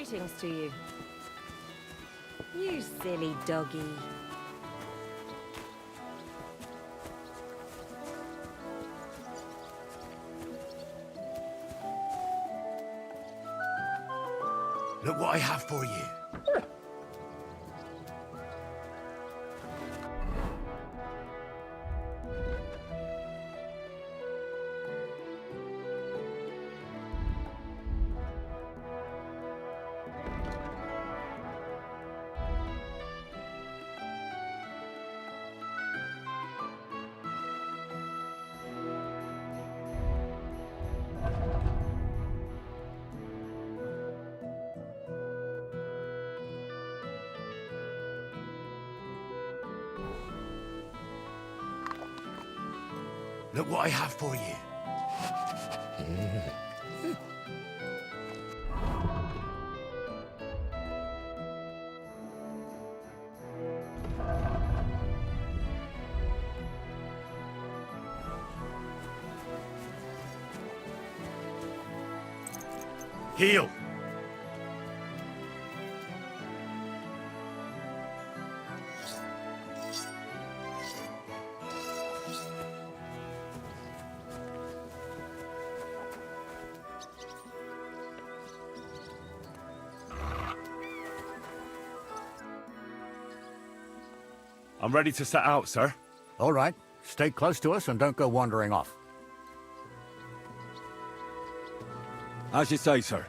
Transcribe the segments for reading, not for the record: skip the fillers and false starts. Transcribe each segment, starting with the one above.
Greetings to you. You silly doggy. Look what I have for you. Look what I have for you. Heal. I'm ready to set out, sir. All right. Stay close to us and don't go wandering off. As you say, sir.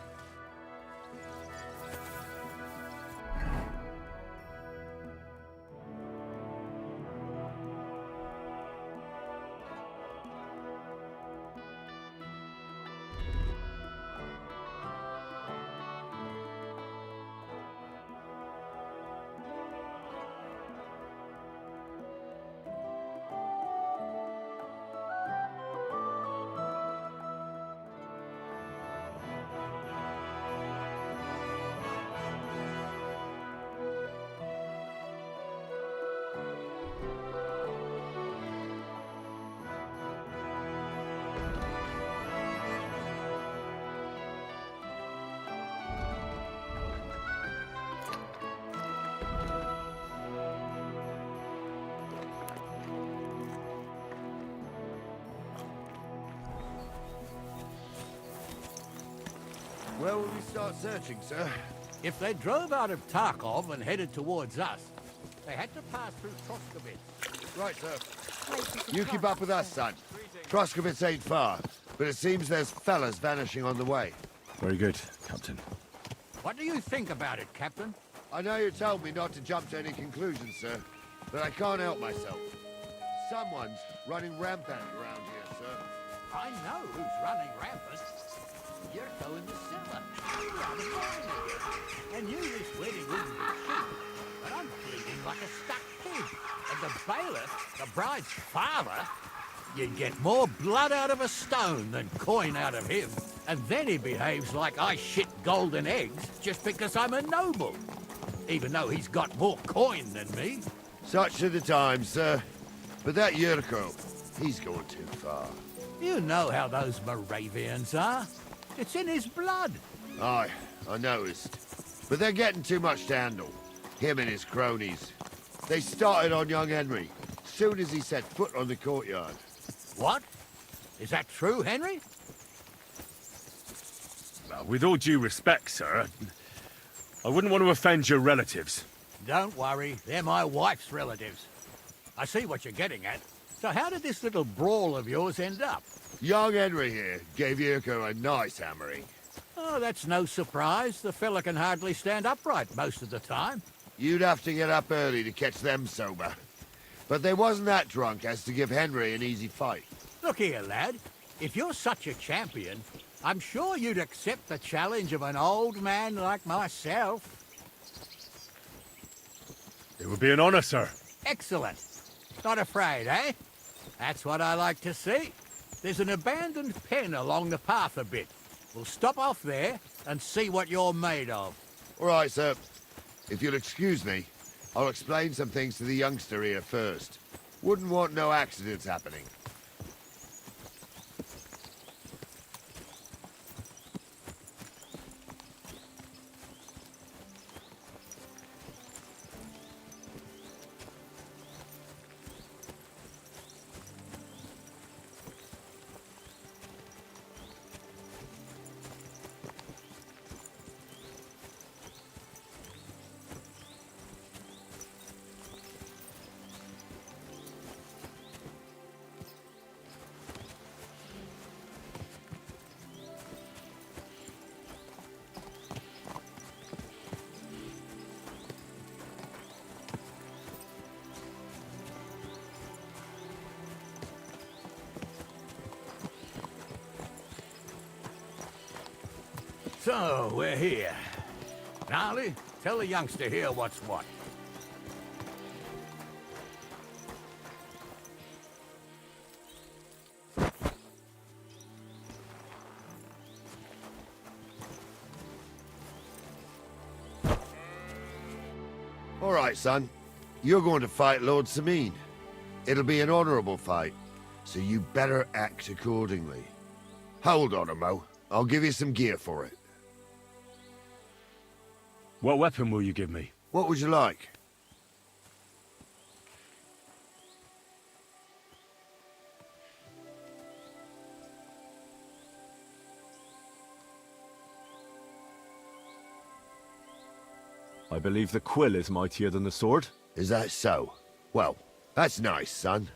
Where will we start searching, sir? If they drove out of Tarkov and headed towards us, they had to pass through Troskovitz. Right, sir. You keep up with us, son. Troskovitz ain't far, but it seems there's fellas vanishing on the way. Very good, Captain. What do you think about it, Captain? I know you told me not to jump to any conclusions, sir, but I can't help myself. Someone's running rampant around here, sir. I know who's running rampant. Yurko in the cellar. You're out of line. I knew this wedding wouldn't be cheap, but I'm bleeding like a stuck pig. And the bailiff, the bride's father, you'd get more blood out of a stone than coin out of him. And then he behaves like I shit golden eggs just because I'm a noble. Even though he's got more coin than me. Such are the times, sir. But that Yurko, he's going too far. You know how those Moravians are. It's in his blood. Aye, I noticed. But they're getting too much to handle. Him and his cronies. They started on young Henry, soon as he set foot on the courtyard. What? Is that true, Henry? With all due respect, sir, I wouldn't want to offend your relatives. Don't worry, they're my wife's relatives. I see what you're getting at. So how did this little brawl of yours end up? Young Henry here gave Yurko a nice hammering. Oh, that's no surprise. The fella can hardly stand upright most of the time. You'd have to get up early to catch them sober. But they wasn't that drunk as to give Henry an easy fight. Look here, lad. If you're such a champion, I'm sure you'd accept the challenge of an old man like myself. It would be an honor, sir. Excellent. Not afraid, eh? That's what I like to see. There's an abandoned pen along the path a bit. We'll stop off there and see what you're made of. All right, sir. If you'll excuse me, I'll explain some things to the youngster here first. Wouldn't want no accidents happening. So, we're here. Gnarly, tell the youngster here what's what. All right, son. You're going to fight Lord Sameen. It'll be an honorable fight, so you better act accordingly. Hold on, Mo. I'll give you some gear for it. What weapon will you give me? What would you like? I believe the quill is mightier than the sword. Is that so? Well, that's nice, son.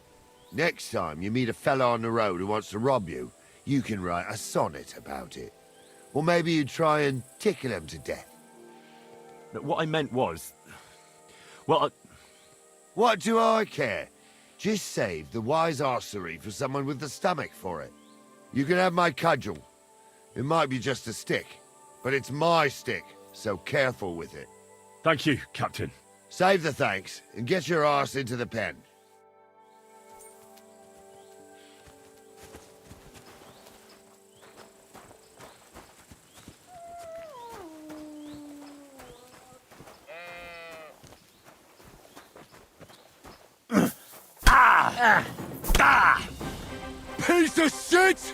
Next time you meet a fella on the road who wants to rob you, you can write a sonnet about it. Or maybe you try and tickle him to death. But what I meant was... Well, What do I care? Just save the wise arsery for someone with the stomach for it. You can have my cudgel. It might be just a stick, but it's my stick, so careful with it. Thank you, Captain. Save the thanks, and get your arse into the pen. Piece of shit!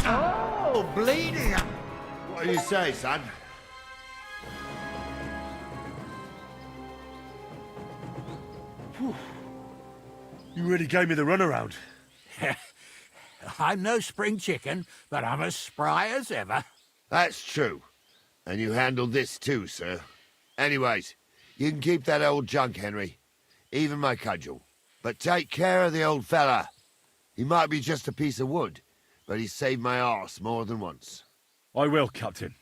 Oh, bleeding! What do you say, son? You really gave me the runaround. I'm no spring chicken, but I'm as spry as ever. That's true. And you handled this too, sir. Anyways, you can keep that old junk, Henry. Even my cudgel. But take care of the old fella. He might be just a piece of wood, but he's saved my arse more than once. I will, Captain.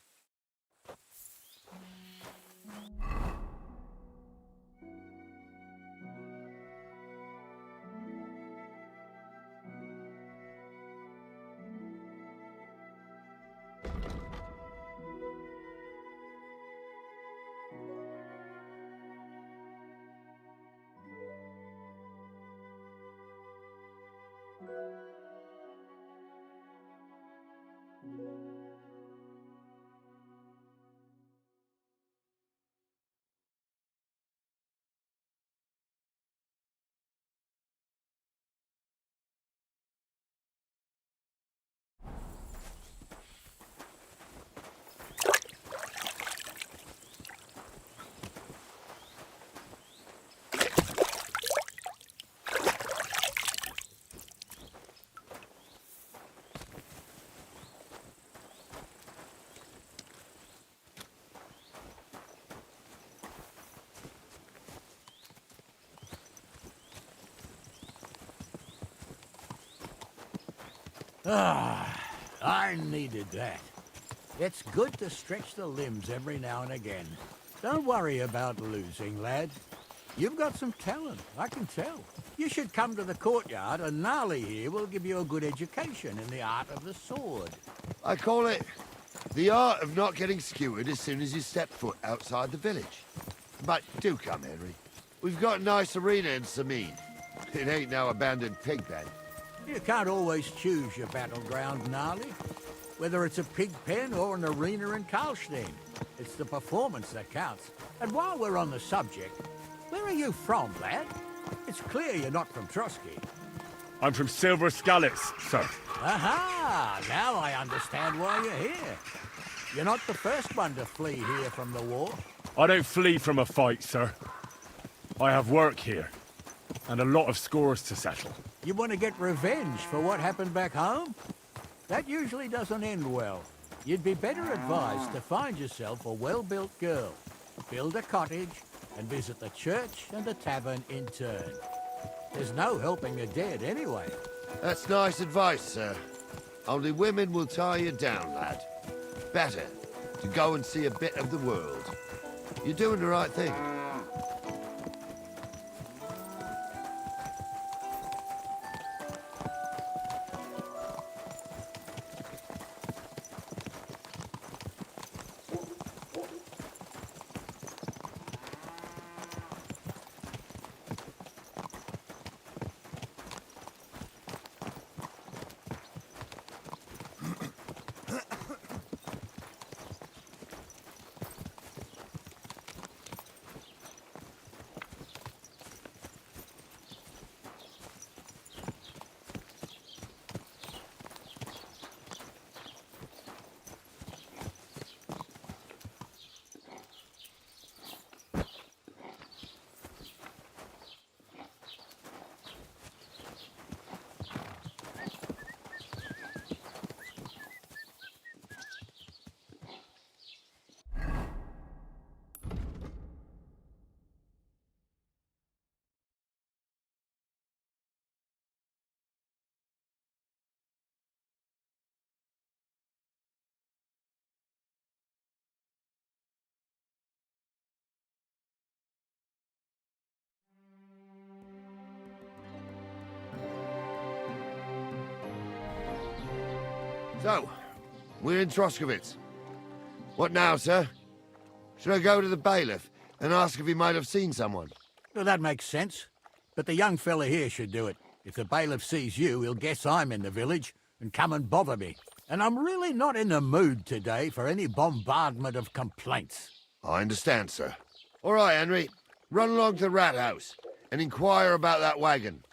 I needed that. It's good to stretch the limbs every now and again. Don't worry about losing, lad. You've got some talent, I can tell. You should come to the courtyard, and Gnarly here will give you a good education in the art of the sword. I call it the art of not getting skewered as soon as you step foot outside the village. But do come, Henry. We've got a nice arena in Sameen. It ain't no abandoned pig pen. You can't always choose your battleground, Gnarly. Whether it's a pig pen or an arena in Karlstein, it's the performance that counts. And while we're on the subject, where are you from, lad? It's clear you're not from Trotsky. I'm from Silver Scallops, sir. Aha! Now I understand why you're here. You're not the first one to flee here from the war. I don't flee from a fight, sir. I have work here, and a lot of scores to settle. You want to get revenge for what happened back home? That usually doesn't end well. You'd be better advised to find yourself a well-built girl, build a cottage, and visit the church and the tavern in turn. There's no helping the dead anyway. That's nice advice, sir. Only women will tie you down, lad. Better to go and see a bit of the world. You're doing the right thing. So, we're in Troskowitz. What now, sir? Should I go to the bailiff and ask if he might have seen someone? Well, that makes sense. But the young fella here should do it. If the bailiff sees you, he'll guess I'm in the village and come and bother me. And I'm really not in the mood today for any bombardment of complaints. I understand, sir. All right, Henry. Run along to the rat house and inquire about that wagon.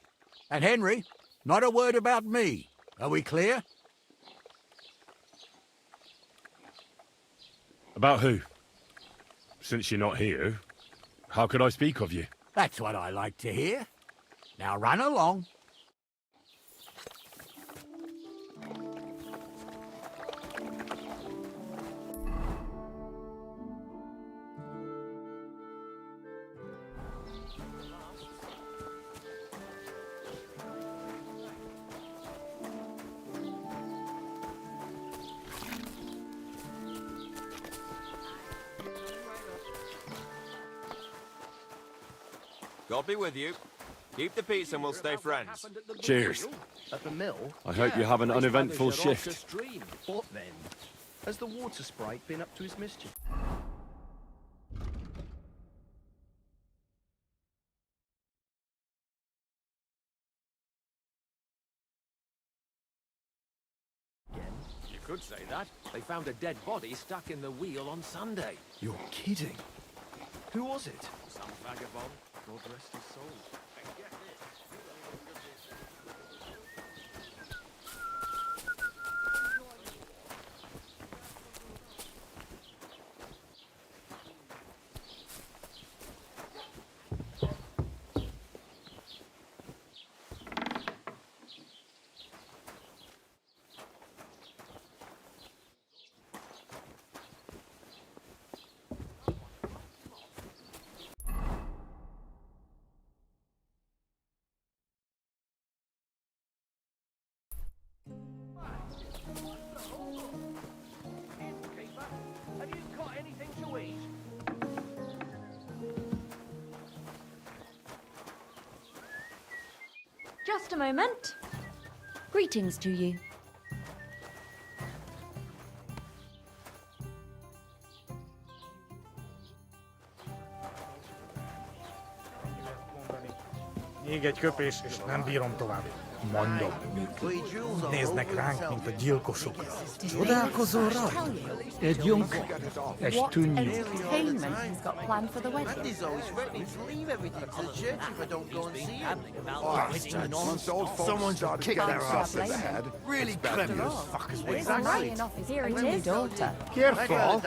And Henry, not a word about me. Are we clear? About who? Since you're not here, how could I speak of you? That's what I like to hear. Now run along. God be with you. Keep the peace and we'll stay friends. Cheers. At the mill? I hope you have an uneventful shift. What then? Has the water sprite been up to his mischief? You could say that. They found a dead body stuck in the wheel on Sunday. You're kidding. Who was it? Some vagabond. God rest his soul. Have you got anything to eat? Just a moment. Greetings to you. Még egy köpés, és nem bírom tovább. Mondom, néznek ránk, mint a gyilkosokra. Csodálkozol rajta? Egy junk, és tűnjünk. Entertainment he's got planned for the wedding. Andy's always threatening to leave everything to the church if I don't go and see him. Someone's kicked their ass in the head. Really clever as fuckers. It's right. Here it is. Daughter. Careful!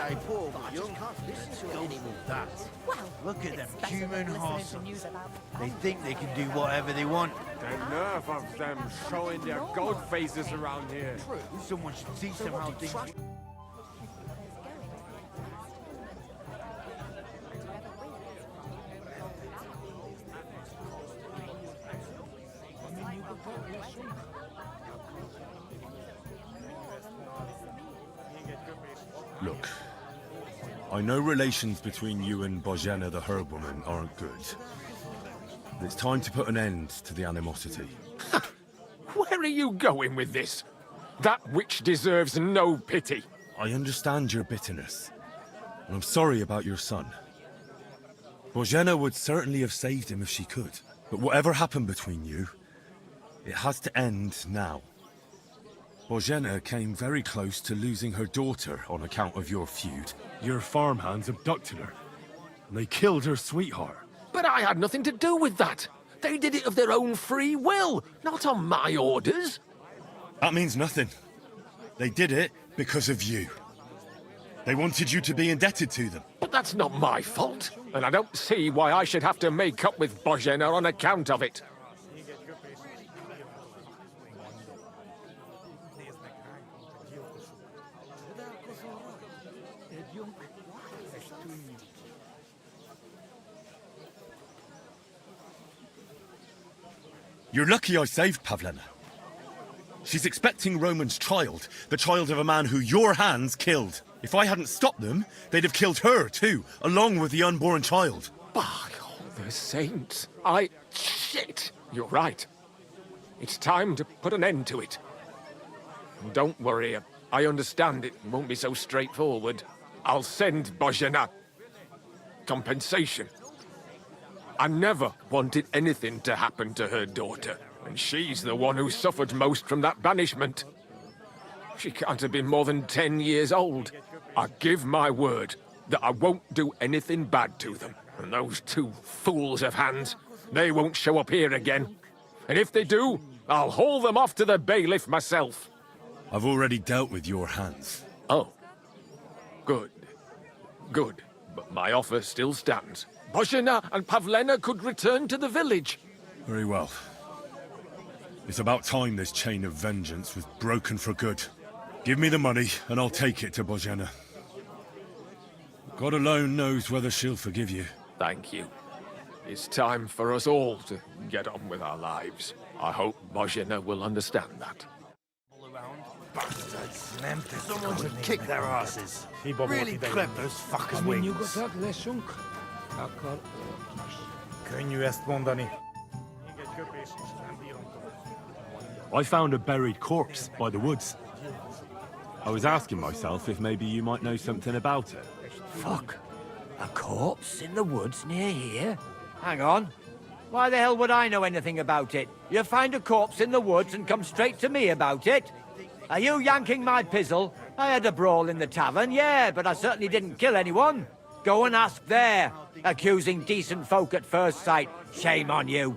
Well, Look at them better human than listening to horses. news about They think they can do whatever they want. The nerve of them showing their goat faces around here. Someone should teach them how things... Look, I know relations between you and Bozhena the herb woman aren't good. But it's time to put an end to the animosity. Where are you going with this? That witch deserves no pity. I understand your bitterness, and I'm sorry about your son. Bozhena would certainly have saved him if she could. But whatever happened between you, it has to end now. Bozhena came very close to losing her daughter on account of your feud. Your farmhands abducted her, and they killed her sweetheart. But I had nothing to do with that. They did it of their own free will, not on my orders. That means nothing. They did it because of you. They wanted you to be indebted to them. But that's not my fault, and I don't see why I should have to make up with Bozhena on account of it. You're lucky I saved Pavlena. She's expecting Roman's child, the child of a man who your hands killed. If I hadn't stopped them, they'd have killed her too, along with the unborn child. By all the saints, Shit! You're right. It's time to put an end to it. Don't worry, I understand it won't be so straightforward. I'll send Bozhena compensation. I never wanted anything to happen to her daughter, and she's the one who suffered most from that banishment. She can't have been more than 10 years old. I give my word that I won't do anything bad to them. And those two fools of hands, they won't show up here again. And if they do, I'll haul them off to the bailiff myself. I've already dealt with your hands. Oh. Good. Good. But my offer still stands. Bozhena and Pavlena could return to the village. Very well. It's about time this chain of vengeance was broken for good. Give me the money, and I'll take it to Bozhena. God alone knows whether she'll forgive you. Thank you. It's time for us all to get on with our lives. I hope Bozhena will understand that. Bastards. Someone should kick their asses. Really clip those fuckers' wings. Könnyű ezt mondani. I found a buried corpse by the woods. I was asking myself if maybe you might know something about it. Fuck. A corpse in the woods near here? Hang on. Why the hell would I know anything about it? You find a corpse in the woods and come straight to me about it? Are you yanking my pizzle? I had a brawl in the tavern, yeah, but I certainly didn't kill anyone. Go and ask there. Accusing decent folk at first sight. Shame on you.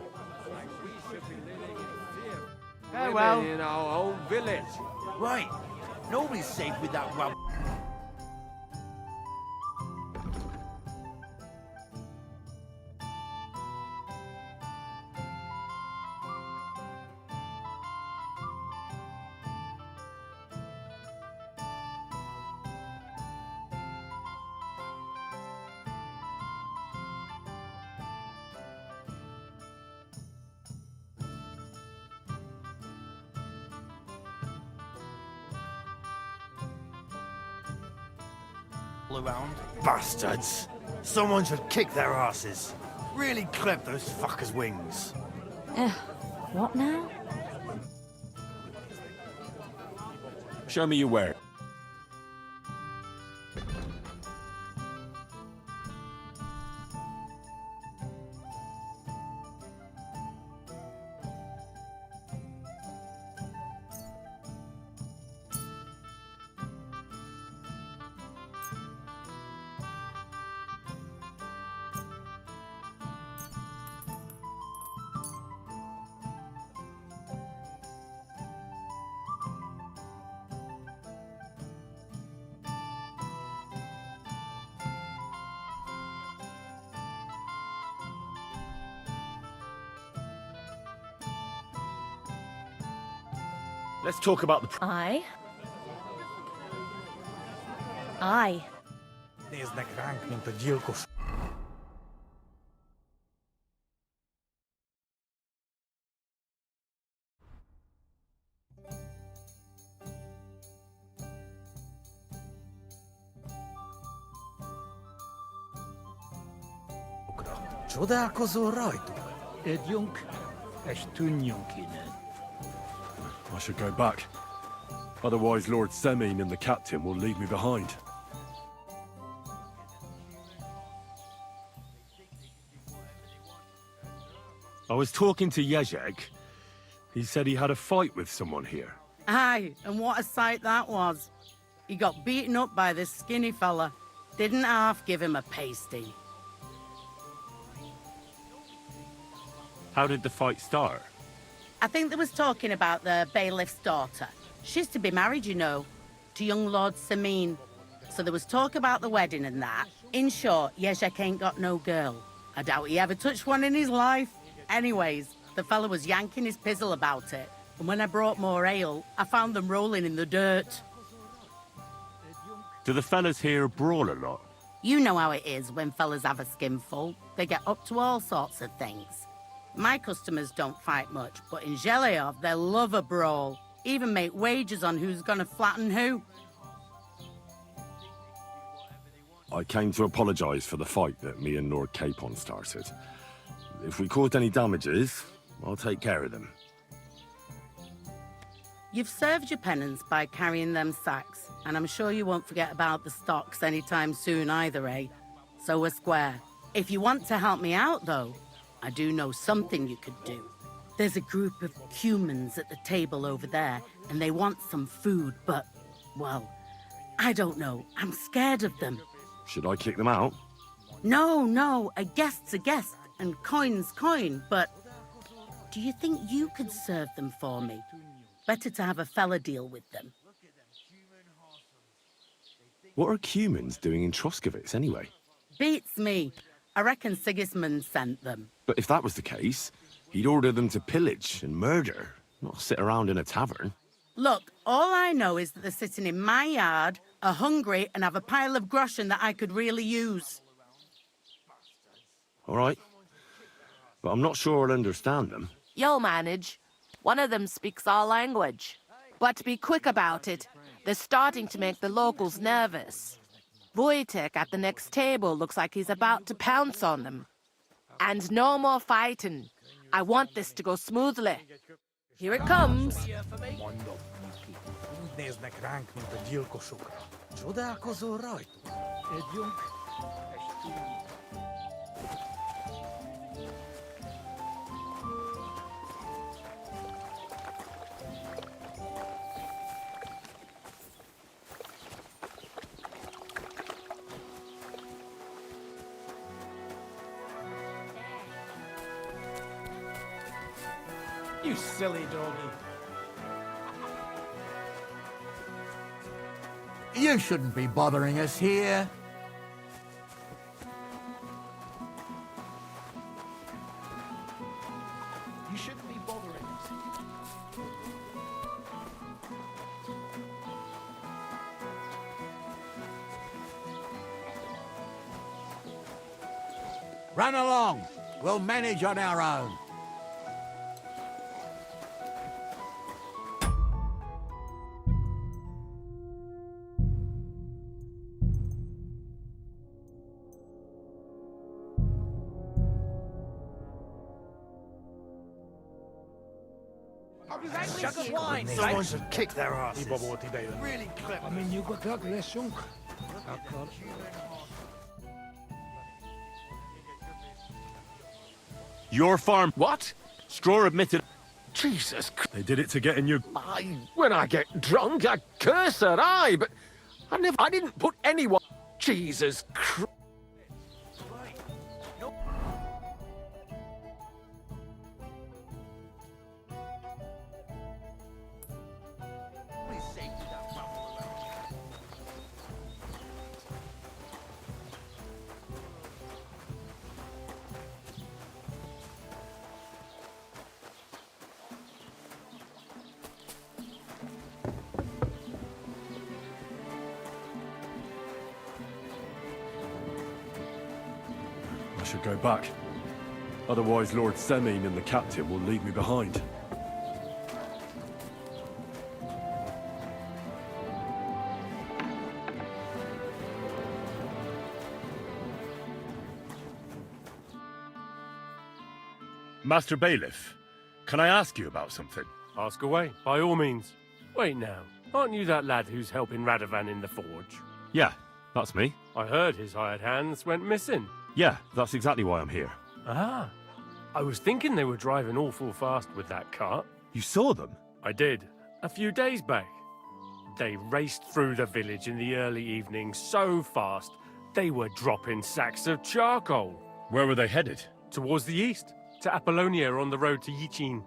Farewell. In our own village. Right. Nobody's safe with that rub. Around. Bastards. Someone should kick their asses. Really clip those fuckers' wings. What now? Show me your where. Let's talk about the... I? I. Néznek ránk, mint a gyilkos. Csodálkozol rajtuk? Együnk, és tűnjünk innen. I should go back. Otherwise, Lord Semin and the captain will leave me behind. I was talking to Jezek. He said he had a fight with someone here. Aye, and what a sight that was. He got beaten up by this skinny fella. Didn't half give him a pasty. How did the fight start? I think they was talking about the bailiff's daughter. She's to be married, you know, to young Lord Samin. So there was talk about the wedding and that. In short, Jezek ain't got no girl. I doubt he ever touched one in his life. Anyways, the fella was yanking his pizzle about it. And when I brought more ale, I found them rolling in the dirt. Do the fellas here brawl a lot? You know how it is when fellas have a skinful. They get up to all sorts of things. My customers don't fight much, but in Zheleov, they love a brawl. Even make wagers on who's gonna flatten who. I came to apologise for the fight that me and Lord Capon started. If we caused any damages, I'll take care of them. You've served your penance by carrying them sacks, and I'm sure you won't forget about the stocks anytime soon either, eh? So we're square. If you want to help me out, though, I do know something you could do. There's a group of humans at the table over there, and they want some food, but, well, I don't know. I'm scared of them. Should I kick them out? No, a guest's a guest, and coin's coin, but do you think you could serve them for me? Better to have a fella deal with them. What are humans doing in Troskovitz anyway? Beats me. I reckon Sigismund sent them. But if that was the case, he'd order them to pillage and murder, not sit around in a tavern. Look, all I know is that they're sitting in my yard, are hungry, and have a pile of groschen that I could really use. All right. But I'm not sure I'll understand them. You'll manage. One of them speaks our language. But be quick about it. They're starting to make the locals nervous. Wojtek at the next table looks like he's about to pounce on them. And no more fighting. I want this to go smoothly. Here it comes. Mondom, Miki. Úgy néznek ránk, mint a gyilkosokra. Csodálkozol rajtuk? Együnk, és tűnjünk. You silly doggy. You shouldn't be bothering us here. You shouldn't be bothering us. Run along. We'll manage on our own. Someone should kick their asses. Hiba volt idejön. Really clever. Ami nyugodtak leszünk, akkor... Your farm. What? Straw admitted. Jesus Christ. They did it to get in your... When I get drunk, I curse her, aye, but I didn't put anyone... Jesus Christ. I should go back. Otherwise, Lord Semin and the captain will leave me behind. Master Bailiff, can I ask you about something? Ask away, by all means. Wait now, aren't you that lad who's helping Radovan in the forge? Yeah, that's me. I heard his hired hands went missing. Yeah, that's exactly why I'm here. Ah, I was thinking they were driving awful fast with that cart. You saw them? I did, a few days back. They raced through the village in the early evening so fast, they were dropping sacks of charcoal. Where were they headed? Towards the east, to Apollonia on the road to Yichin.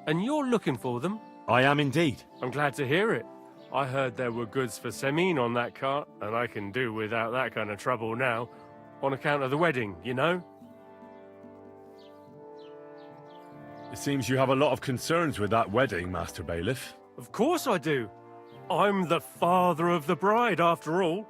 And you're looking for them? I am indeed. I'm glad to hear it. I heard there were goods for Semin on that cart, and I can do without that kind of trouble now, on account of the wedding, you know? It seems you have a lot of concerns with that wedding, Master Bailiff. Of course I do. I'm the father of the bride, after all.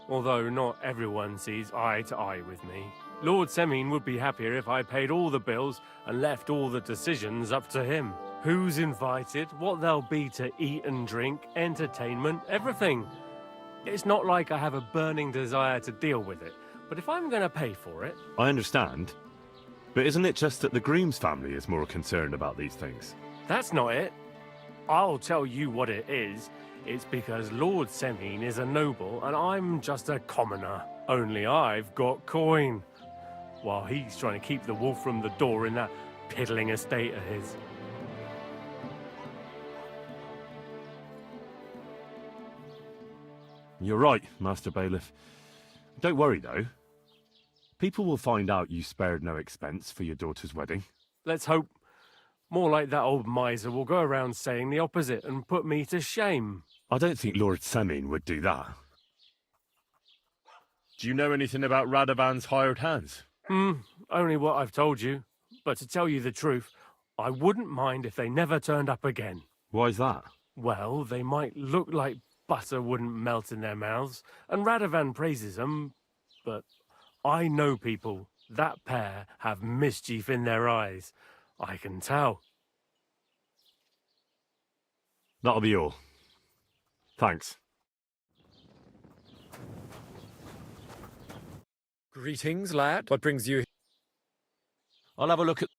Although not everyone sees eye to eye with me. Lord Semin would be happier if I paid all the bills and left all the decisions up to him. Who's invited, what there'll be to eat and drink, entertainment, everything. It's not like I have a burning desire to deal with it, but if I'm going to pay for it... I understand. But isn't it just that the groom's family is more concerned about these things? That's not it. I'll tell you what it is. It's because Lord Semin is a noble and I'm just a commoner. Only I've got coin. While he's trying to keep the wolf from the door in that piddling estate of his. You're right, Master Bailiff. Don't worry, though. People will find out you spared no expense for your daughter's wedding. Let's hope. More like that old miser will go around saying the opposite and put me to shame. I don't think Lord Semin would do that. Do you know anything about Radovan's hired hands? Only what I've told you. But to tell you the truth, I wouldn't mind if they never turned up again. Why's that? Well, they might look like butter wouldn't melt in their mouths, and Radovan praises them, but I know people. That pair have mischief in their eyes. I can tell. That'll be all. Thanks. Greetings, lad. What brings you here? I'll have a look at...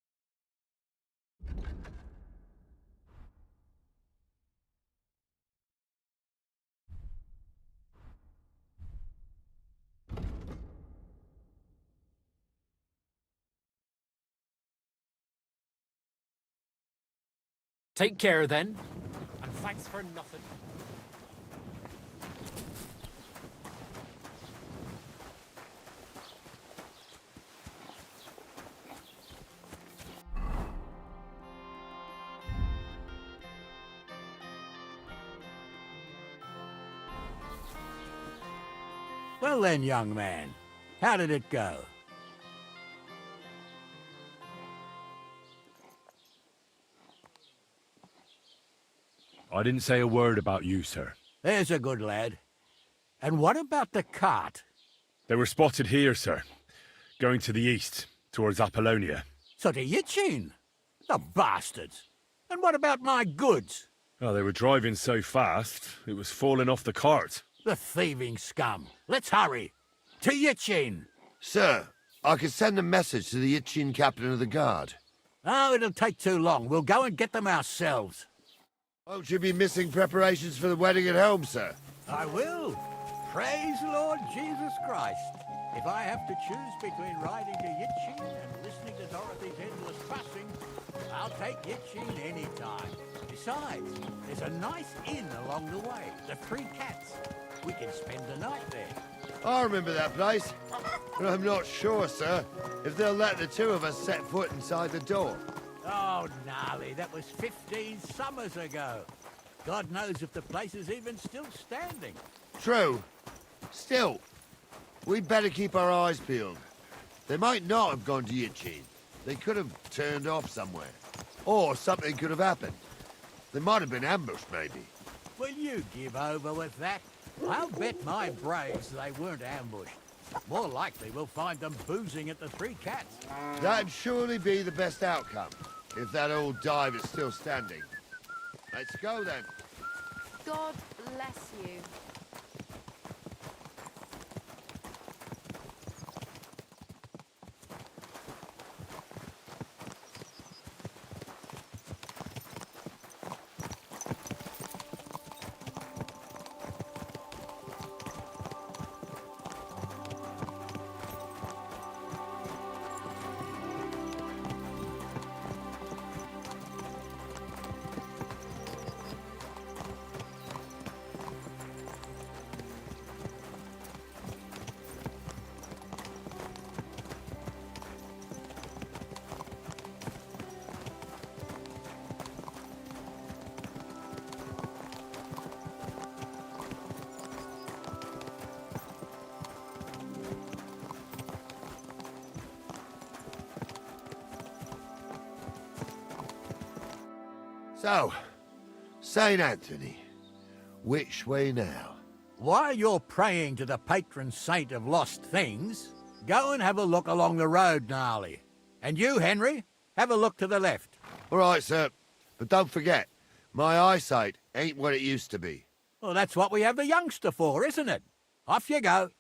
Take care then, and thanks for nothing. Well then, young man, how did it go? I didn't say a word about you, sir. There's a good lad. And what about the cart? They were spotted here, sir. Going to the east, towards Apollonia. So to Yichin? The bastards! And what about my goods? Oh, they were driving so fast, it was falling off the cart. The thieving scum. Let's hurry. To Yichin! Sir, I can send a message to the Yichin captain of the guard. Oh, it'll take too long. We'll go and get them ourselves. Won't you be missing preparations for the wedding at home, sir? I will. Praise Lord Jesus Christ. If I have to choose between riding to Yichin and listening to Dorothy's endless fussing, I'll take Yichin any time. Besides, there's a nice inn along the way, the Three Cats. We can spend the night there. I remember that place, but I'm not sure, sir, if they'll let the two of us set foot inside the door. Oh, gnarly, that was 15 summers ago. God knows if the place is even still standing. True. Still, we'd better keep our eyes peeled. They might not have gone to Yichin. They could have turned off somewhere. Or something could have happened. They might have been ambushed, maybe. Will you give over with that? I'll bet my braves they weren't ambushed. More likely we'll find them boozing at the Three Cats. That'd surely be the best outcome, if that old dive is still standing. Let's go, then. God bless you. So, St. Anthony, which way now? While you're praying to the patron saint of lost things, go and have a look along the road, Gnarly. And you, Henry, have a look to the left. All right, sir. But don't forget, my eyesight ain't what it used to be. Well, that's what we have the youngster for, isn't it? Off you go.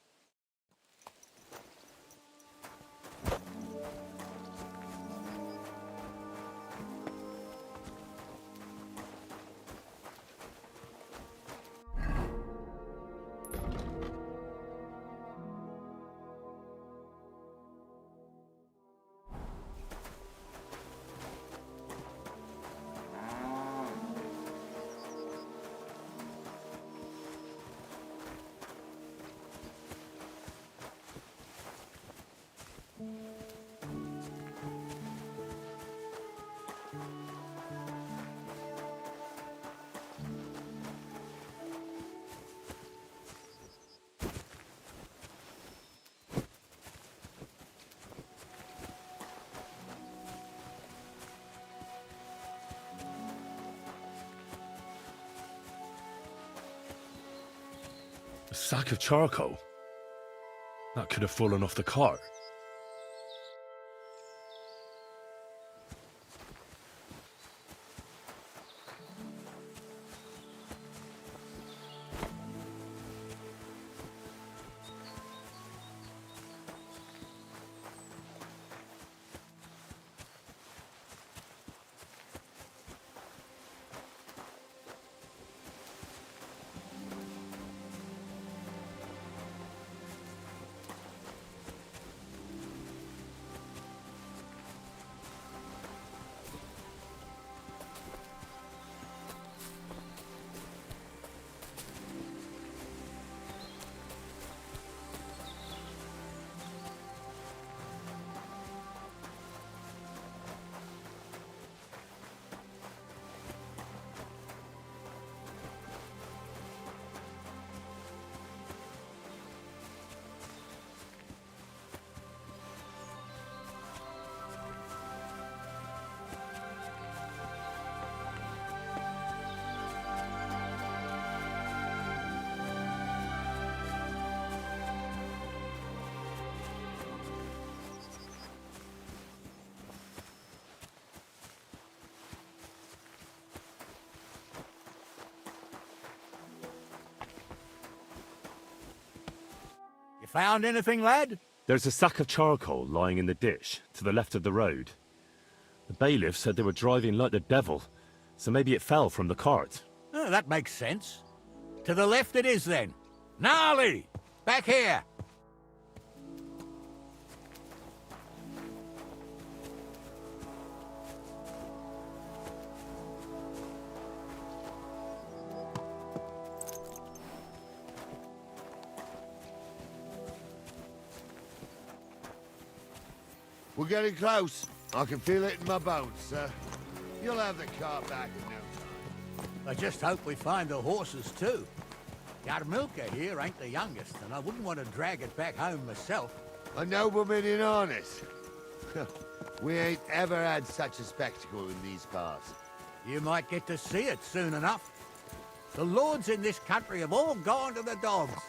A sack of charcoal? That could have fallen off the cart. You found anything, lad? There's a sack of charcoal lying in the ditch to the left of the road. The bailiff said they were driving like the devil, so maybe it fell from the cart. Oh, that makes sense. To the left it is, then. Gnarly! Back here! We're getting close. I can feel it in my bones, sir. You'll have the car back in no time. I just hope we find the horses, too. Yarmilka here ain't the youngest, and I wouldn't want to drag it back home myself. A nobleman in harness. We ain't ever had such a spectacle in these parts. You might get to see it soon enough. The lords in this country have all gone to the dogs.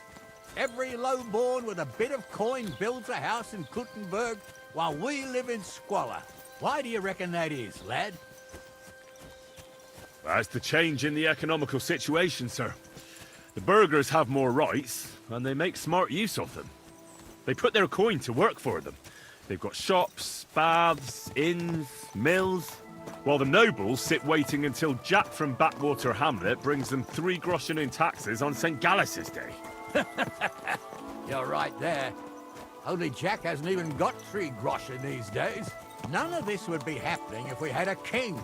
Every lowborn with a bit of coin builds a house in Kuttenberg, while we live in squalor. Why do you reckon that is, lad? That's the change in the economical situation, sir. The burghers have more rights, and they make smart use of them. They put their coin to work for them. They've got shops, baths, inns, mills, while the nobles sit waiting until Jack from Backwater Hamlet brings them 3 groschen in taxes on St. Gallus's Day. You're right there. Only Jack hasn't even got 3 groschen these days. None of this would be happening if we had a king.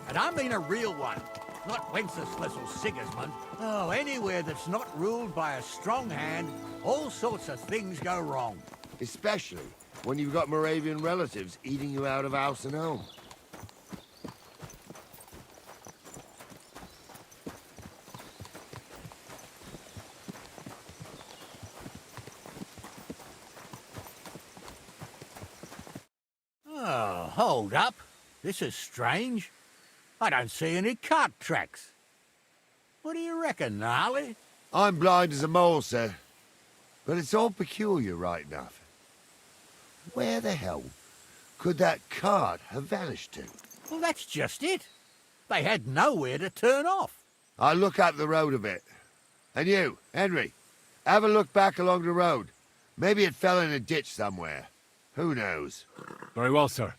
And I mean a real one, not Wenceslas or Sigismund. Oh, anywhere that's not ruled by a strong hand, all sorts of things go wrong. Especially when you've got Moravian relatives eating you out of house and home. Oh, hold up. This is strange. I don't see any cart tracks. What do you reckon, Gnarly? I'm blind as a mole, sir. But it's all peculiar, right enough. Where the hell could that cart have vanished to? Well, that's just it. They had nowhere to turn off. I'll look up the road a bit. And you, Henry, have a look back along the road. Maybe it fell in a ditch somewhere. Who knows? Very well, sir.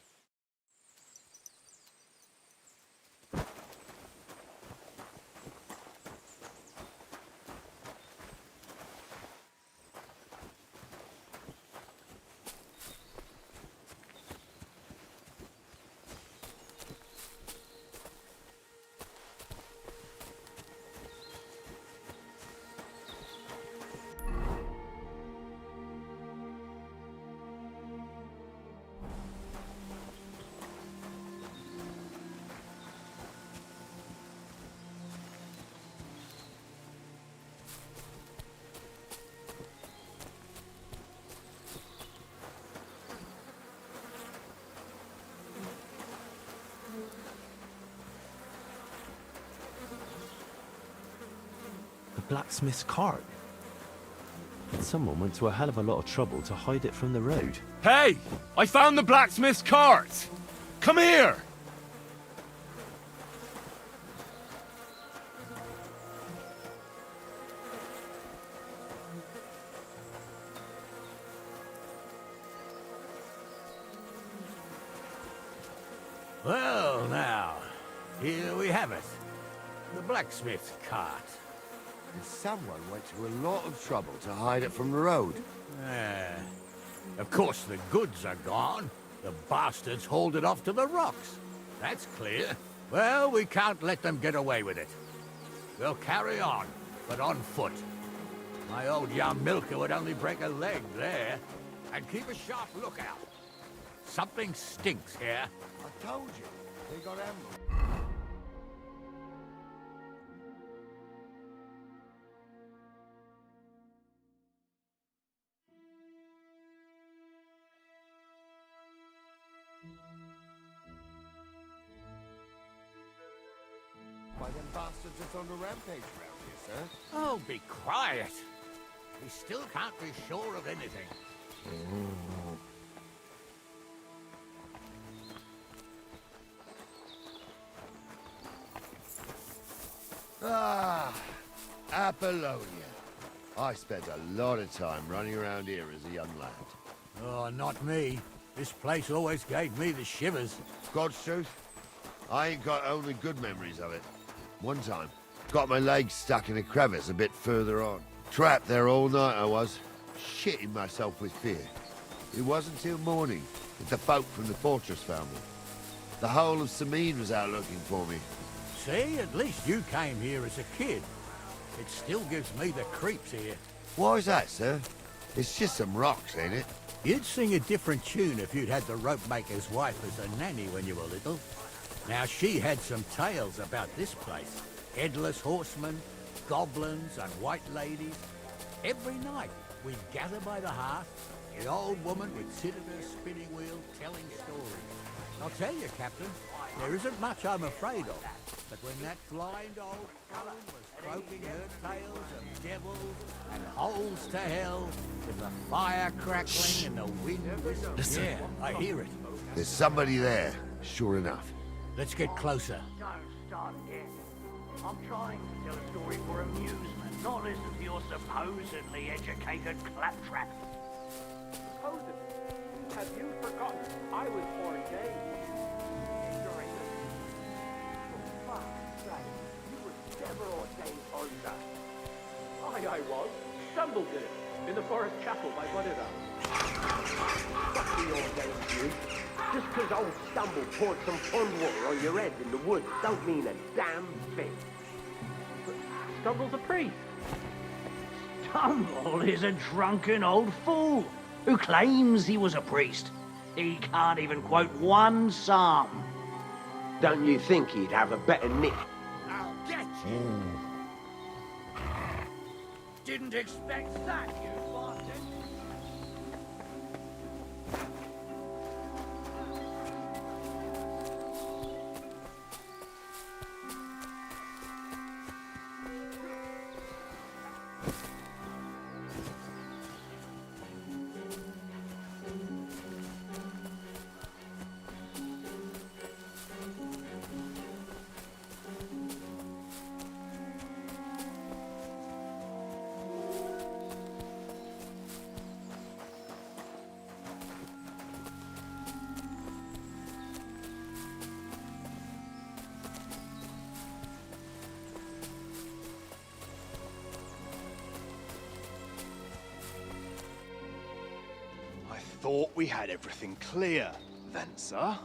Blacksmith's cart. And someone went to a hell of a lot of trouble to hide it from the road. Hey! I found the blacksmith's cart! Come here! Well, now, here we have it. The blacksmith's cart. And someone went to a lot of trouble to hide it from the road. Of course, the goods are gone. The bastards hauled it off to the rocks. That's clear. Well, we can't let them get away with it. We'll carry on, but on foot. My old young milker would only break a leg there. And keep a sharp lookout. Something stinks here. I told you, they got ambushed. Why, them bastards are on a rampage round here, sir. Oh, be quiet. We still can't be sure of anything. Ah, Apollonia. I spent a lot of time running around here as a young lad. Oh, not me. This place always gave me the shivers. God's truth, I ain't got only good memories of it. One time, got my legs stuck in a crevice a bit further on. Trapped there all night I was, shitting myself with fear. It wasn't till morning that the folk from the fortress found me. The whole of Sameen was out looking for me. See, at least you came here as a kid. It still gives me the creeps here. Why's that, sir? It's just some rocks, ain't it? You'd sing a different tune if you'd had the rope maker's wife as a nanny when you were little. Now, she had some tales about this place. Headless horsemen, goblins, and white ladies. Every night, we'd gather by the hearth. The old woman would sit at her spinning wheel telling stories. I'll tell you, Captain, there isn't much I'm afraid of. But when that blind old crone was croaking her tales of devils and holes to hell, with the fire crackling and the wind whistling... Listen. Yeah, I hear it. There's somebody there, sure enough. Let's get closer. Don't start again. I'm trying to tell a story for amusement, not listen to your supposedly educated claptrap. Supposedly? Have you forgotten I was ordained? Ignorant. For fuck's sake, you were never ordained under. I was. Stumbled in it, in the forest chapel by Buddha. Fuck the ordained you. Just because old Stumble poured some pond water on your head in the woods don't mean a damn thing. But Stumble's a priest. Stumble is a drunken old fool who claims he was a priest. He can't even quote one psalm. Don't you think he'd have a better nick? I'll get you. Didn't expect that, you bastard. thought we had everything clear, then, sir.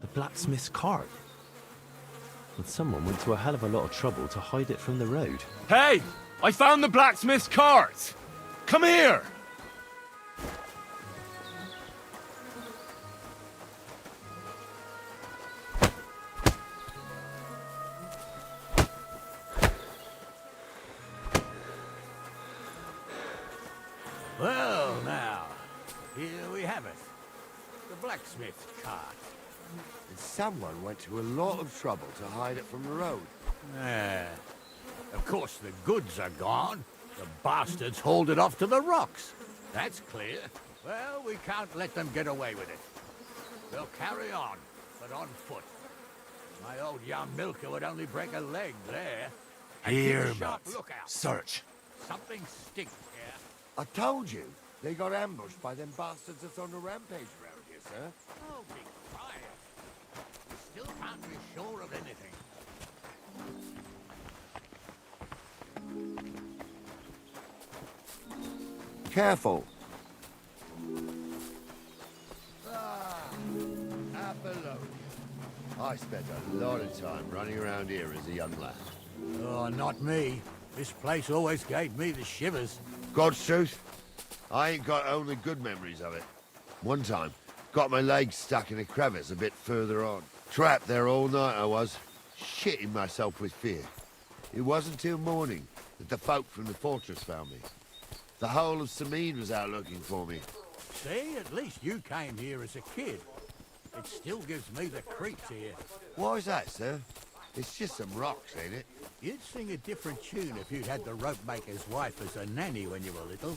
The blacksmith's cart. And someone went to a hell of a lot of trouble to hide it from the road. Hey! I found the blacksmith's cart! Come here! Well, now, here we have it. The blacksmith's cart. And someone went to a lot of trouble to hide it from the road. Of course, the goods are gone. The bastards hauled it off to the rocks. That's clear. Well, we can't let them get away with it. They'll carry on, but on foot. My old young milker would only break a leg there. And keep a sharp lookout. Search. Something stinks here. I told you, they got ambushed by them bastards that's on the rampage around here, sir. Oh, be quiet. We still can't be sure of anything. Careful. Apollonia. I spent a lot of time running around here as a young lad. Oh, not me. This place always gave me the shivers. God's truth, I ain't got only good memories of it. One time, got my legs stuck in a crevice a bit further on. Trapped there all night I was, shitting myself with fear. It wasn't till morning that the folk from the fortress found me. The whole of Sameen was out looking for me. See, at least you came here as a kid. It still gives me the creeps here. Why is that, sir? It's just some rocks, ain't it? You'd sing a different tune if you'd had the rope maker's wife as a nanny when you were little.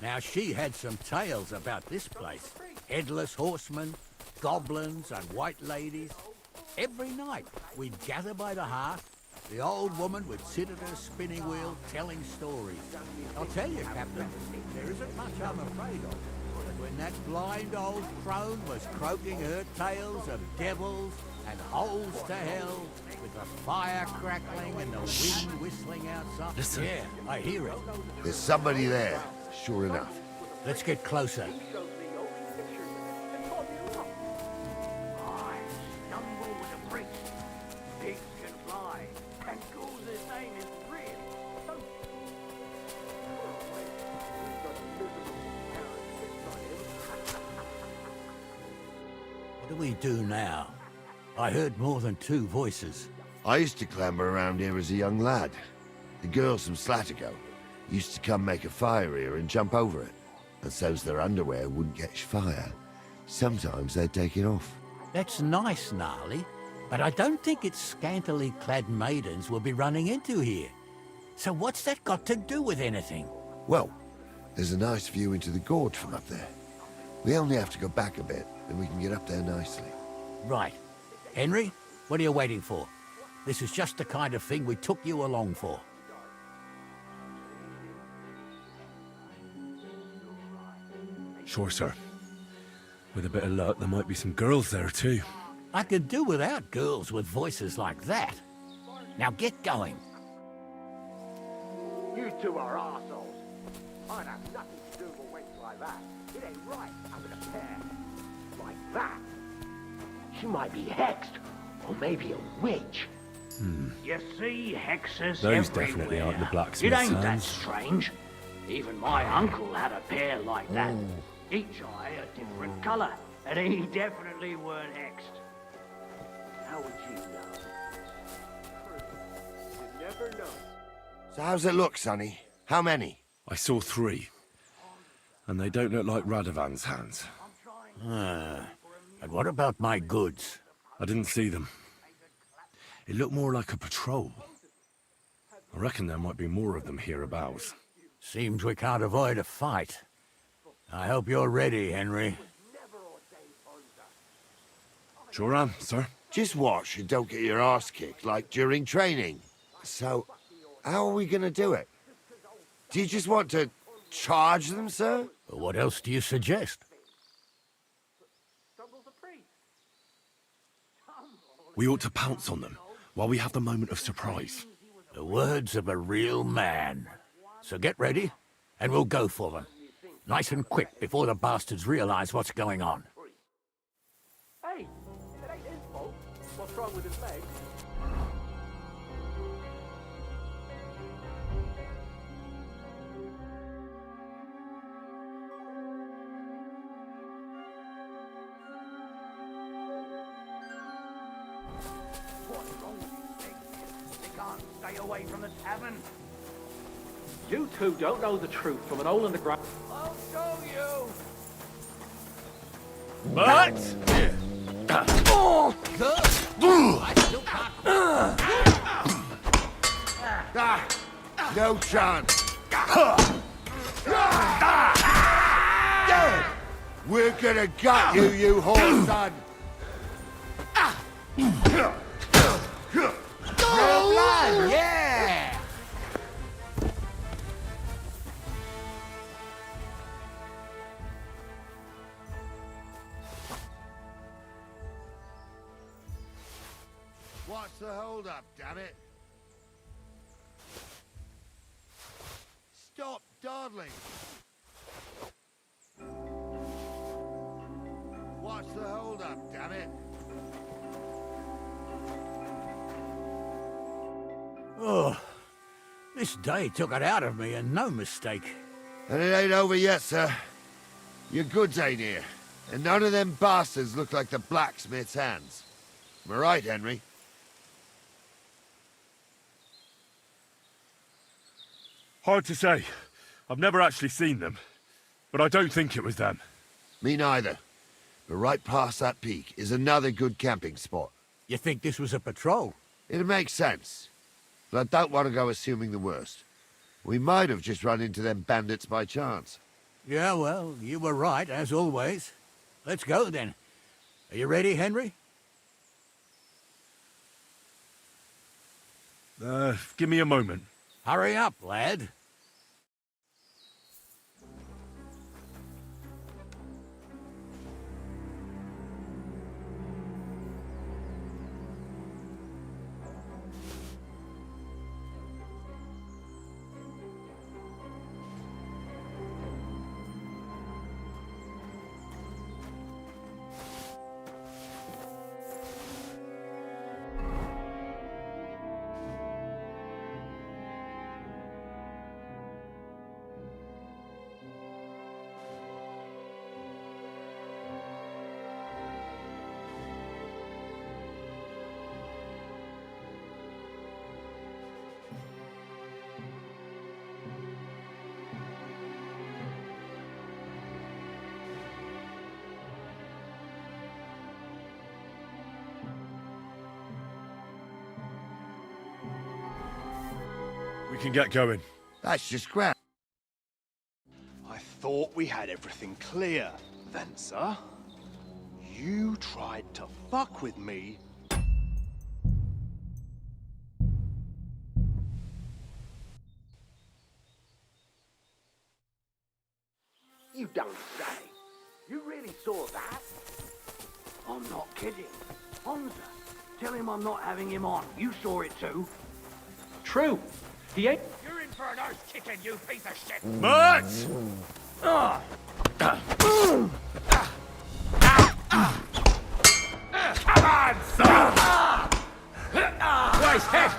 Now, she had some tales about this place. Headless horsemen, goblins and white ladies. Every night, we'd gather by the hearth. The old woman would sit at her spinning wheel telling stories. I'll tell you, Captain, there isn't much I'm afraid of. But when that blind old crone was croaking her tales of devils and holes to hell, with the fire crackling and the wind whistling outside. Listen. Yeah, I hear it. There's somebody there, sure enough. Let's get closer. I stumble with a priest. Pigs can fly, and Gauze's name is real. What do we do now? I heard more than two voices. I used to clamber around here as a young lad. The girls from Slatigo used to come make a fire here and jump over it. And so's their underwear wouldn't catch fire. Sometimes they'd take it off. That's nice, Gnarly, but I don't think it's scantily clad maidens we'll be running into here. So what's that got to do with anything? Well, there's a nice view into the gorge from up there. We only have to go back a bit, and we can get up there nicely. Right. Henry, what are you waiting for? This is just the kind of thing we took you along for. Sure, sir. With a bit of luck, there might be some girls there, too. I could do without girls with voices like that. Now get going. You two are arseholes. I'd have nothing to do with wench like that. It ain't right having a pair like that. She might be hexed, or maybe a witch. You see hexes Those everywhere. definitely aren't the It blacksmith's ain't that hands. strange. Even my uncle had a pair like that. Each eye a different colour, and he definitely weren't hexed. How would you know? You never know. So how's it look, Sonny? How many? I saw 3. And they don't look like Radovan's hands. And what about my goods? I didn't see them. It looked more like a patrol. I reckon there might be more of them hereabouts. Seems we can't avoid a fight. I hope you're ready, Henry. Sure am, sir. Just watch and don't get your arse kicked like during training. So, how are we gonna do it? Do you just want to charge them, sir? What else do you suggest? We ought to pounce on them while we have the moment of surprise. The words of a real man. So get ready, and we'll go for them. Nice and quick before the bastards realize what's going on. Hey, it ain't his fault. What's wrong with his legs? What's wrong with these things? They can't stay away from the tavern. You two don't know the truth from an hole in the ground. I'll show you. But... No chance. We're gonna gut you, you whore son. Real blood, yeah! What's the hold up, damn it? Stop dawdling. What's the hold up, damn it? Oh, this day took it out of me, and no mistake. And it ain't over yet, sir. Your goods ain't here, and none of them bastards look like the blacksmith's hands. Am I right, Henry? Hard to say. I've never actually seen them, but I don't think it was them. Me neither. But right past that peak is another good camping spot. You think this was a patrol? It makes sense. But I don't want to go assuming the worst. We might have just run into them bandits by chance. Yeah, well, you were right, as always. Let's go, then. Are you ready, Henry? Give me a moment. Hurry up, lad. We can get going. That's just grand. I thought we had everything clear, then, sir. You tried to fuck with me. You don't say. You really saw that? I'm not kidding. Hamza, tell him I'm not having him on. You saw it too. True. He ain't... You're in for an earth kicking, you piece of shit! Mutt! Come on, son! Nice hit!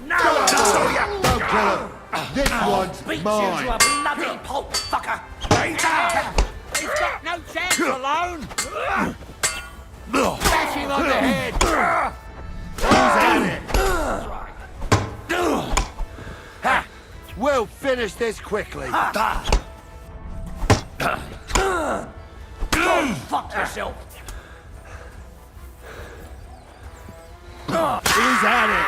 Now Don't kill him! This one's beat mine! you to a bloody pulp, fucker! He's got no chance alone! Bash him on the head! He's at it! We'll finish this quickly. Go fuck yourself! He's at it!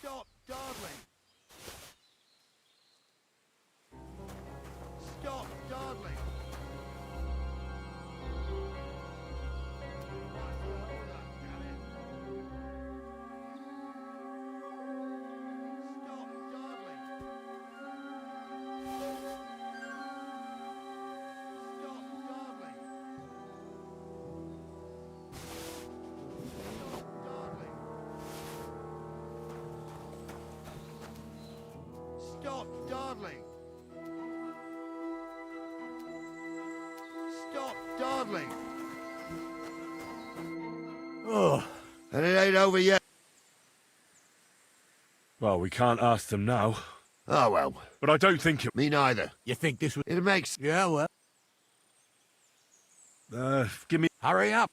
Stop dawdling! Stop dawdling! What's the hold up? dawdling! Stop dawdling! Oh. And it ain't over yet. Well, we can't ask them now. Oh, well. But I don't think it... Me neither. You think this would... It makes... Yeah, well... give me... Hurry up!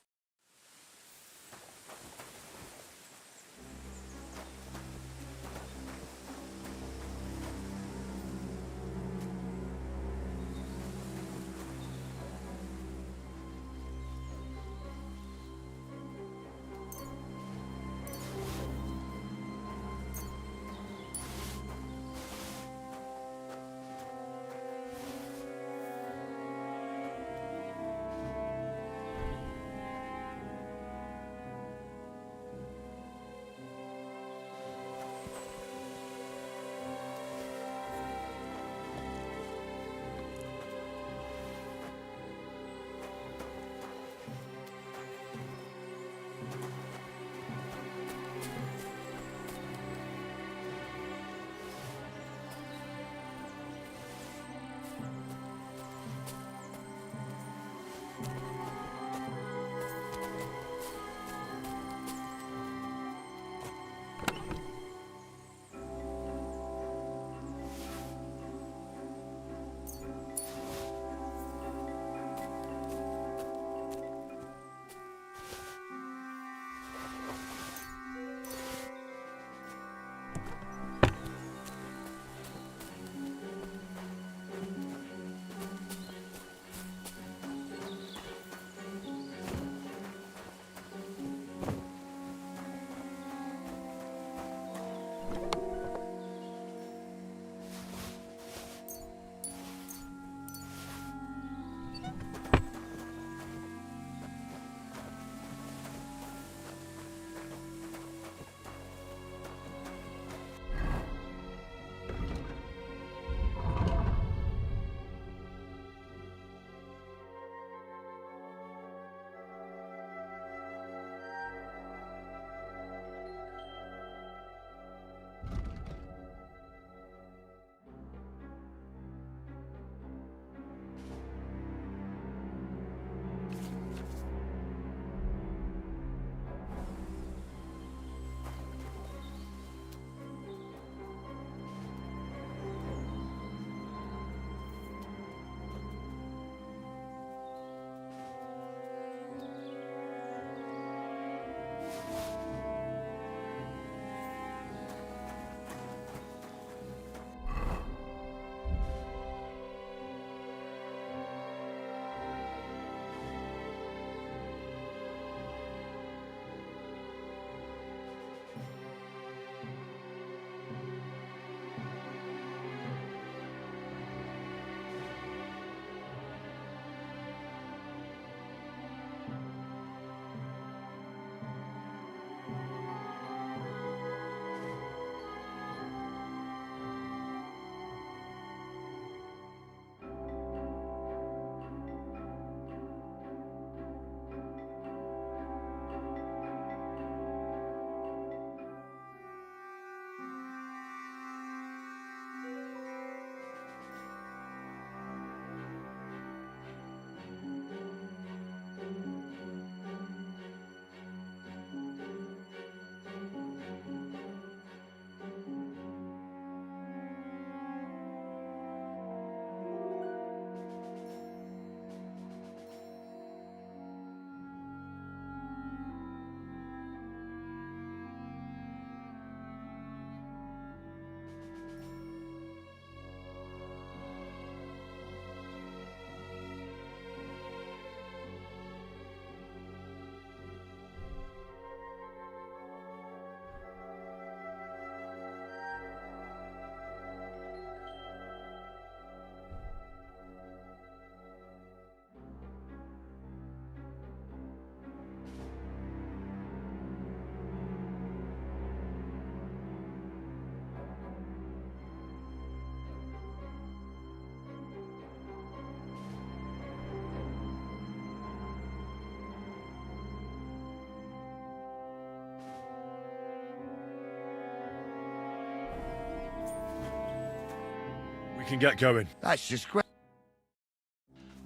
can get going. That's just great.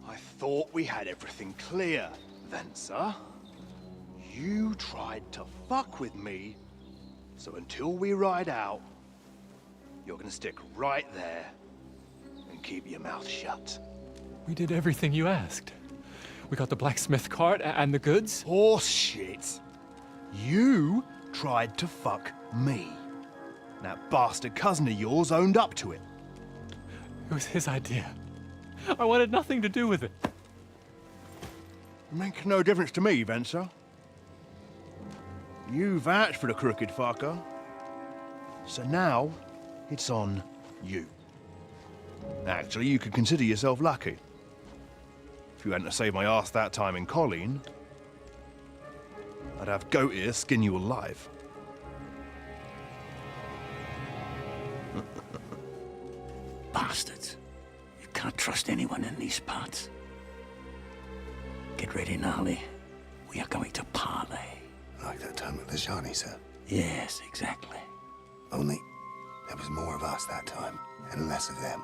I thought we had everything clear, then, sir. You tried to fuck with me, so until we ride out, you're gonna stick right there and keep your mouth shut. We did everything you asked. We got the blacksmith cart and the goods. Horse shit. You tried to fuck me. That bastard cousin of yours owned up to it. It was his idea. I wanted nothing to do with it. Make no difference to me, Venser. You vouched for the crooked fucker. So now, it's on you. Actually, you could consider yourself lucky. If you hadn't saved my ass that time in Colleen, I'd have goat ear skin you alive. Bastards. You can't trust anyone in these parts. Get ready, Gnarly. We are going to parley. Like that time with the Shani, sir? Yes, exactly. Only there was more of us that time, and less of them.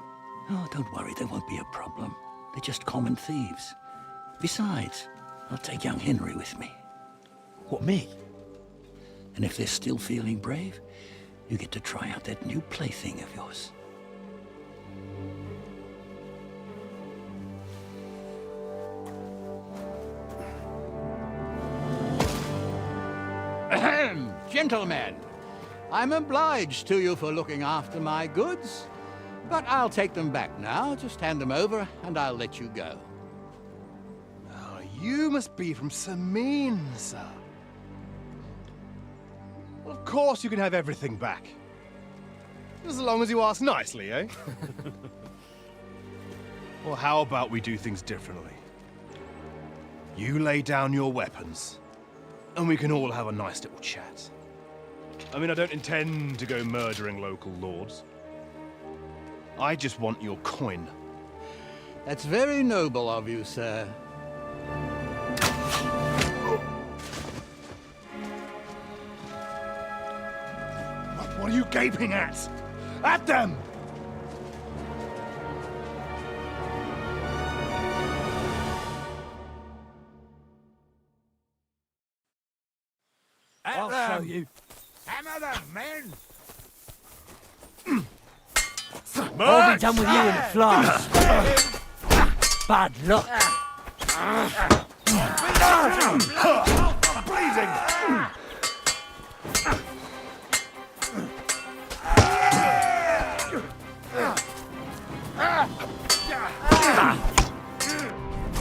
Oh, don't worry, there won't be a problem. They're just common thieves. Besides, I'll take young Henry with me. What, me? And if they're still feeling brave, you get to try out that new plaything of yours. Ahem, gentlemen, I'm obliged to you for looking after my goods, but I'll take them back now. Just hand them over, and I'll let you go. Oh, you must be from Samin, sir. Well, of course you can have everything back. As long as you ask nicely, eh? Well, how about we do things differently? You lay down your weapons, and we can all have a nice little chat. I mean, I don't intend to go murdering local lords. I just want your coin. That's very noble of you, sir. What are you gaping at? At them! I'll show you. Hammer them, men! I'll be done with you in a flash. Bad luck. I'm bleeding!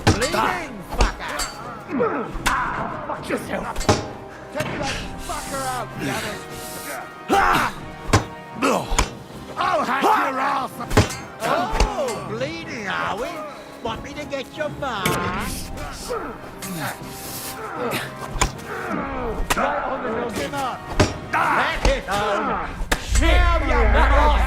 Bleeding, fucker! Fuck yourself! Take that fucker out, damn it! I'll hack your ass! Oh, bleeding, are we? Want me to get your mark? Right on the nose. Him up! Let it home! Shit! Now you're right!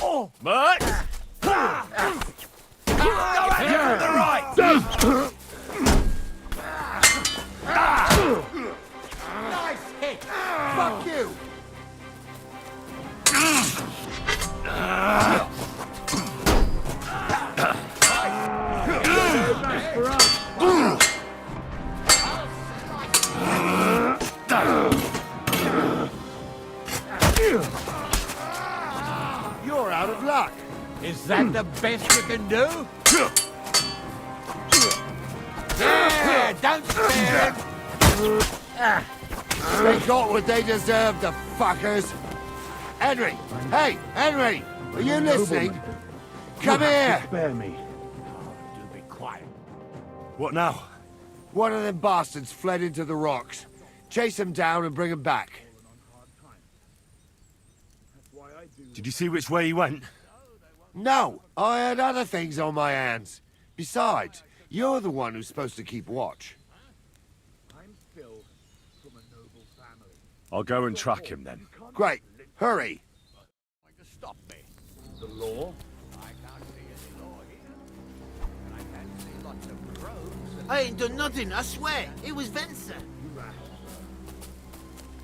Oh, Max! Go at him from the right! Nice hit! Fuck you! You're out of luck. Is that the best you can do? Yeah, don't spare him! They got what they deserved, the fuckers. Henry! Hey, Henry! Are you listening? Come here! Spare me. Do be quiet. What now? One of them bastards fled into the rocks. Chase him down and bring him back. Did you see which way he went? No, I had other things on my hands. Besides, you're the one who's supposed to keep watch. I'm still from a noble family. I'll go and track him then. Great. Hurry. To stop me. The law? I can't see any law here. And I can see lots of crows and I ain't done nothing, I swear. It was Venser.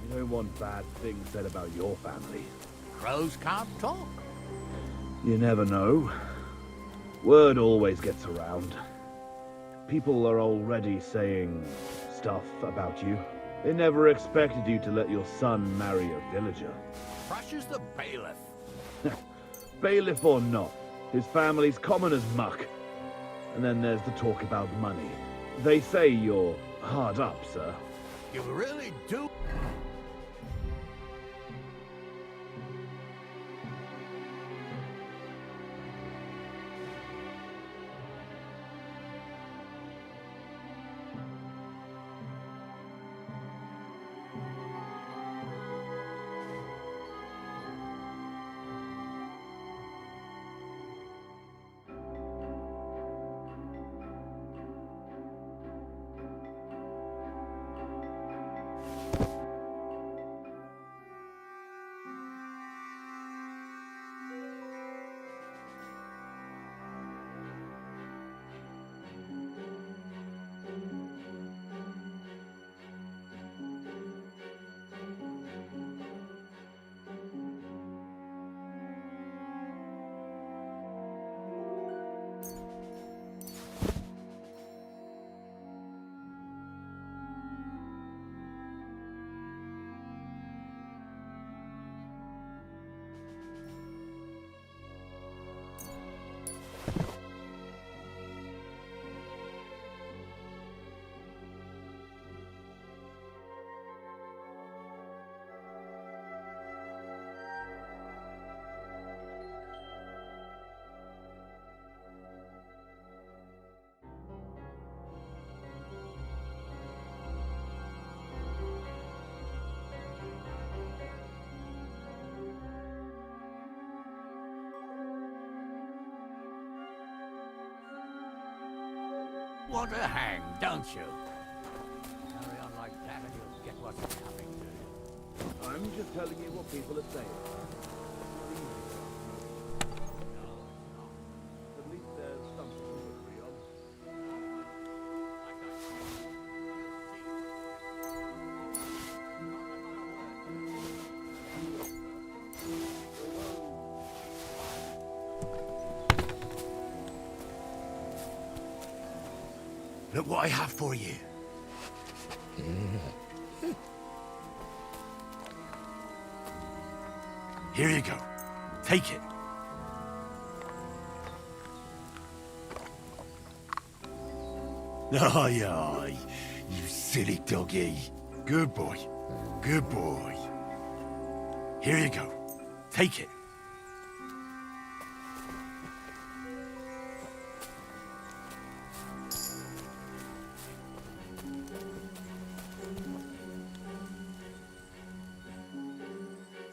You don't want bad things said about your family. Crows can't talk. You never know. Word always gets around. People are already saying stuff about you. They never expected you to let your son marry a villager. Crushes the bailiff. Bailiff or not, his family's common as muck. And then there's the talk about money. They say you're hard up, sir. You really do. Want to hang, don't you? Carry on like that and you'll get what's coming to you. I'm just telling you what people are saying. At least there's something to agree on. Look what I have for you. Here you go. Take it. Aye, aye, you silly doggy. Good boy. Good boy. Here you go. Take it.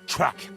Track.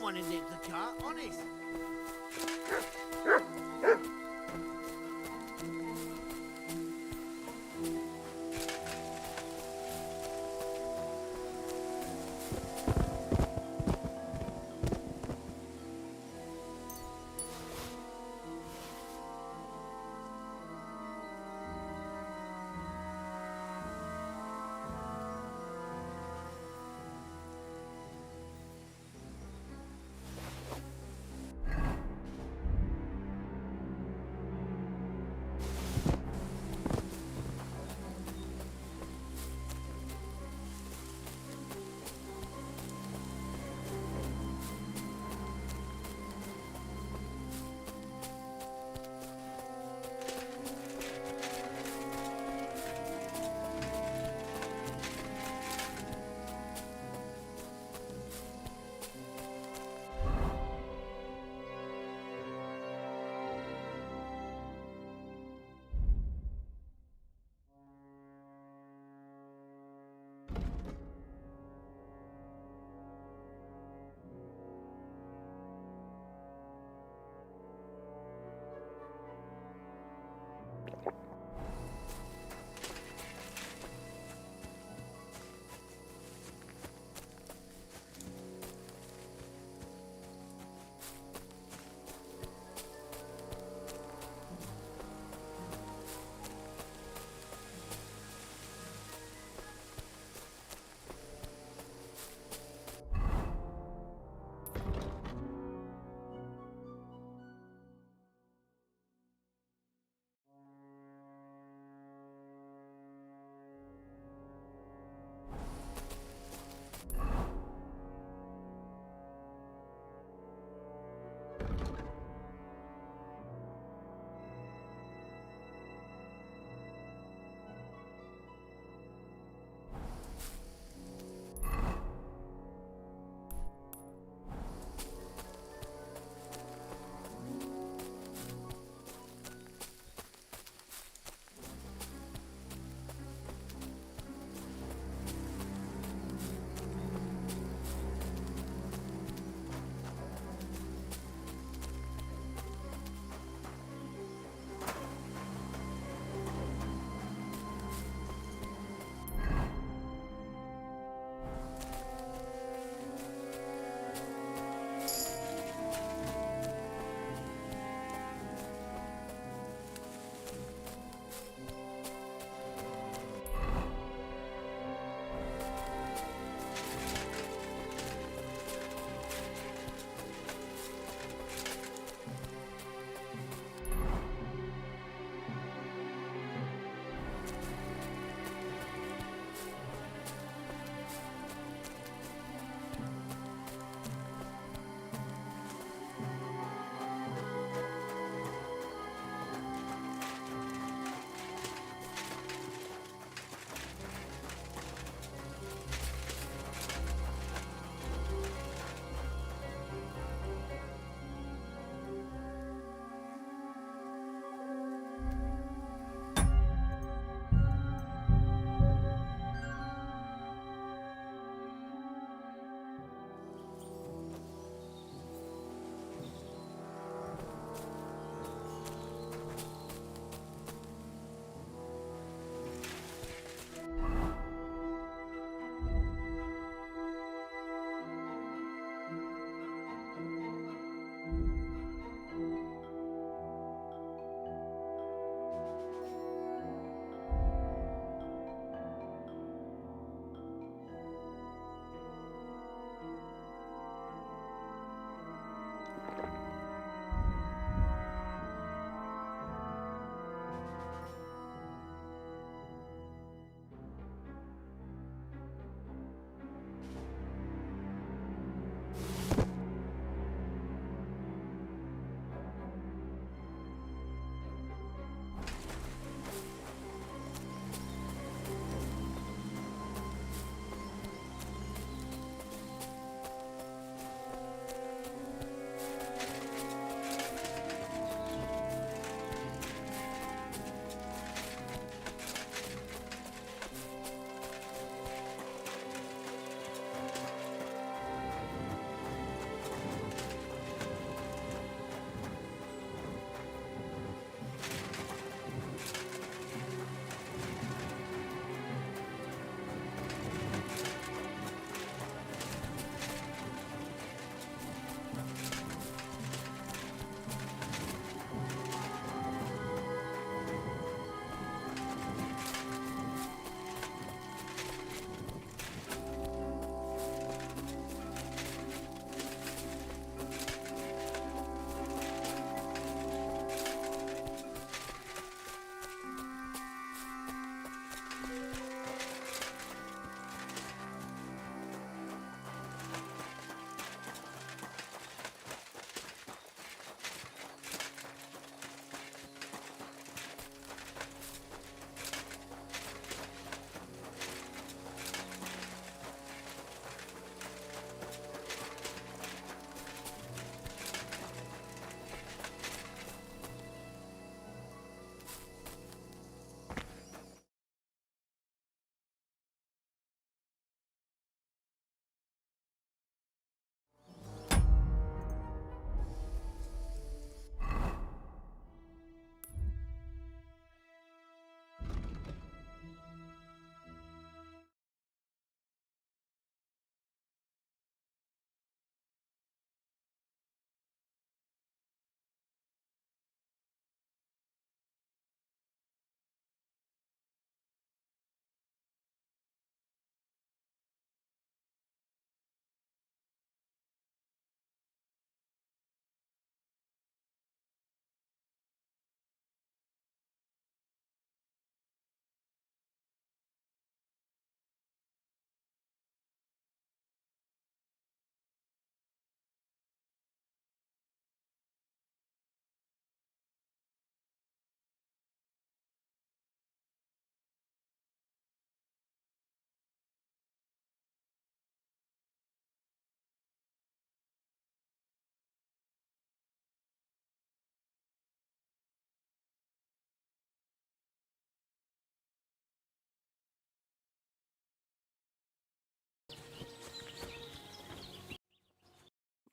want to nip the car, honest.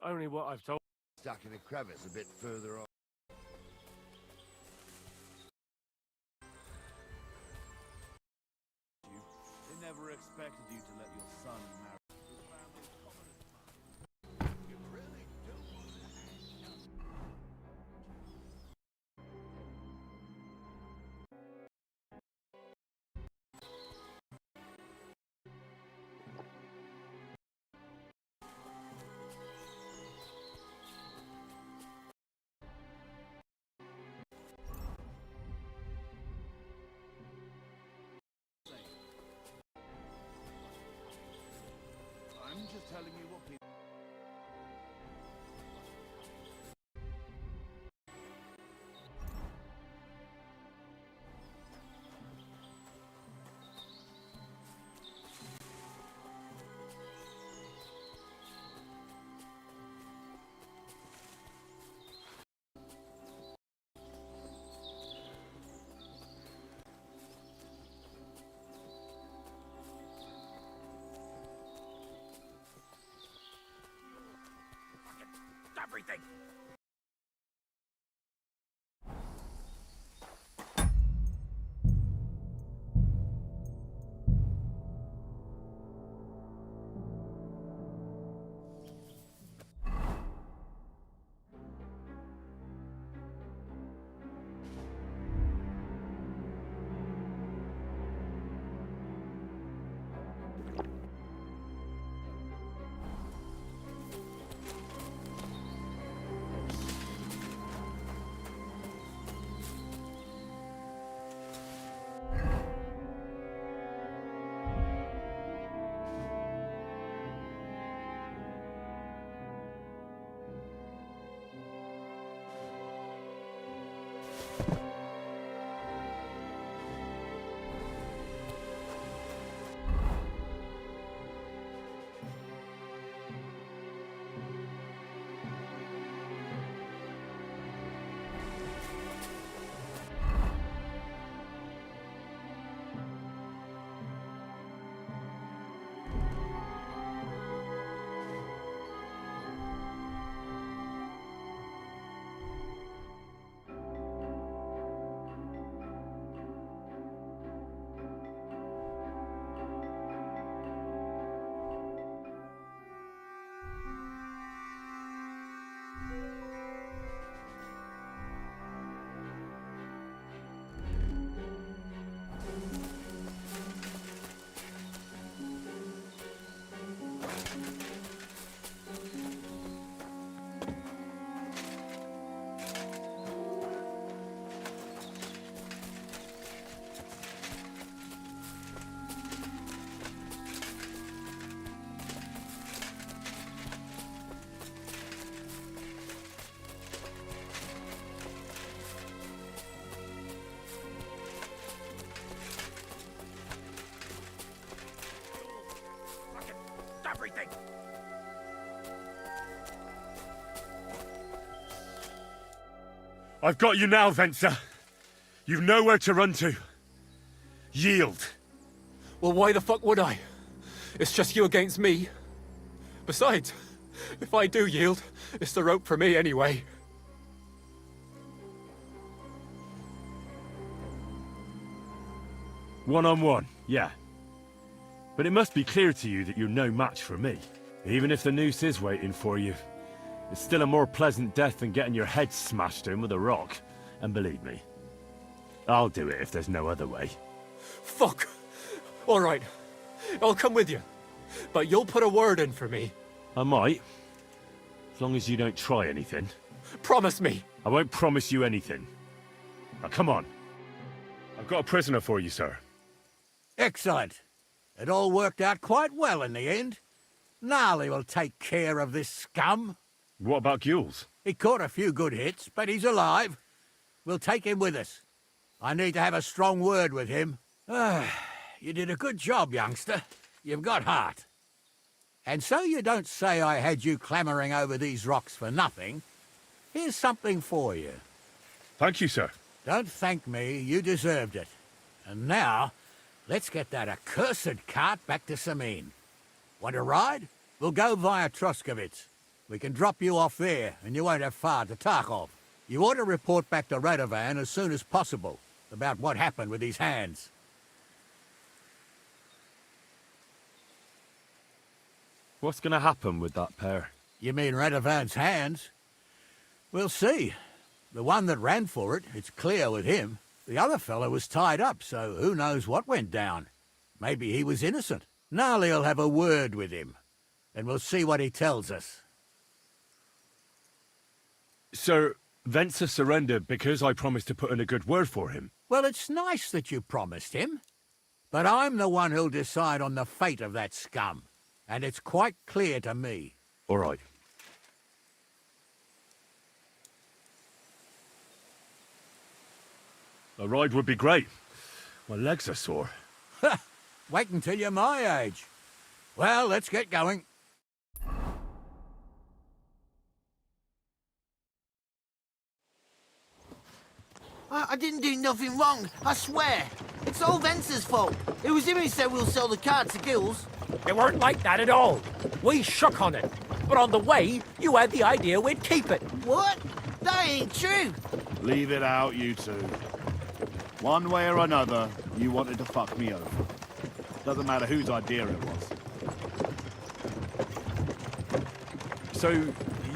Only what I've told. Stuck in a crevice a bit further on. They never expected you to let your son marry. I'm just telling you what people. Everything! Everything! I've got you now, Venser. You've nowhere to run to. Yield. Well, why the fuck would I? It's just you against me. Besides, if I do yield, it's the rope for me anyway. One-on-one, yeah. But it must be clear to you that you're no match for me. Even if the noose is waiting for you, it's still a more pleasant death than getting your head smashed in with a rock. And believe me, I'll do it if there's no other way. Fuck! All right, I'll come with you. But you'll put a word in for me. I might. As long as you don't try anything. Promise me! I won't promise you anything. Now, come on. I've got a prisoner for you, sir. Excellent. It all worked out quite well in the end. Gnarly will take care of this scum. What about Gules? He caught a few good hits, but he's alive. We'll take him with us. I need to have a strong word with him. You did a good job, youngster. You've got heart. And so you don't say I had you clambering over these rocks for nothing. Here's something for you. Thank you, sir. Don't thank me. You deserved it. And now, let's get that accursed cart back to Samine. Want a ride? We'll go via Troskovitz. We can drop you off there, and you won't have far to Tarkov. You ought to report back to Radovan as soon as possible about what happened with his hands. What's going to happen with that pair? You mean Radovan's hands? We'll see. The one that ran for it, it's clear with him. The other fellow was tied up, so who knows what went down. Maybe he was innocent. Gnarly'll have a word with him, and we'll see what he tells us. Sir, Venser surrendered because I promised to put in a good word for him. Well, it's nice that you promised him, but I'm the one who'll decide on the fate of that scum, and it's quite clear to me. All right. A ride would be great. My legs are sore. Wait until you're my age. Well, let's get going. I didn't do nothing wrong, I swear. It's all Venser's fault. It was him who said we'll sell the car to Gills. It weren't like that at all. We shook on it. But on the way, you had the idea we'd keep it. What? That ain't true. Leave it out, you two. One way or another, you wanted to fuck me over. Doesn't matter whose idea it was. So,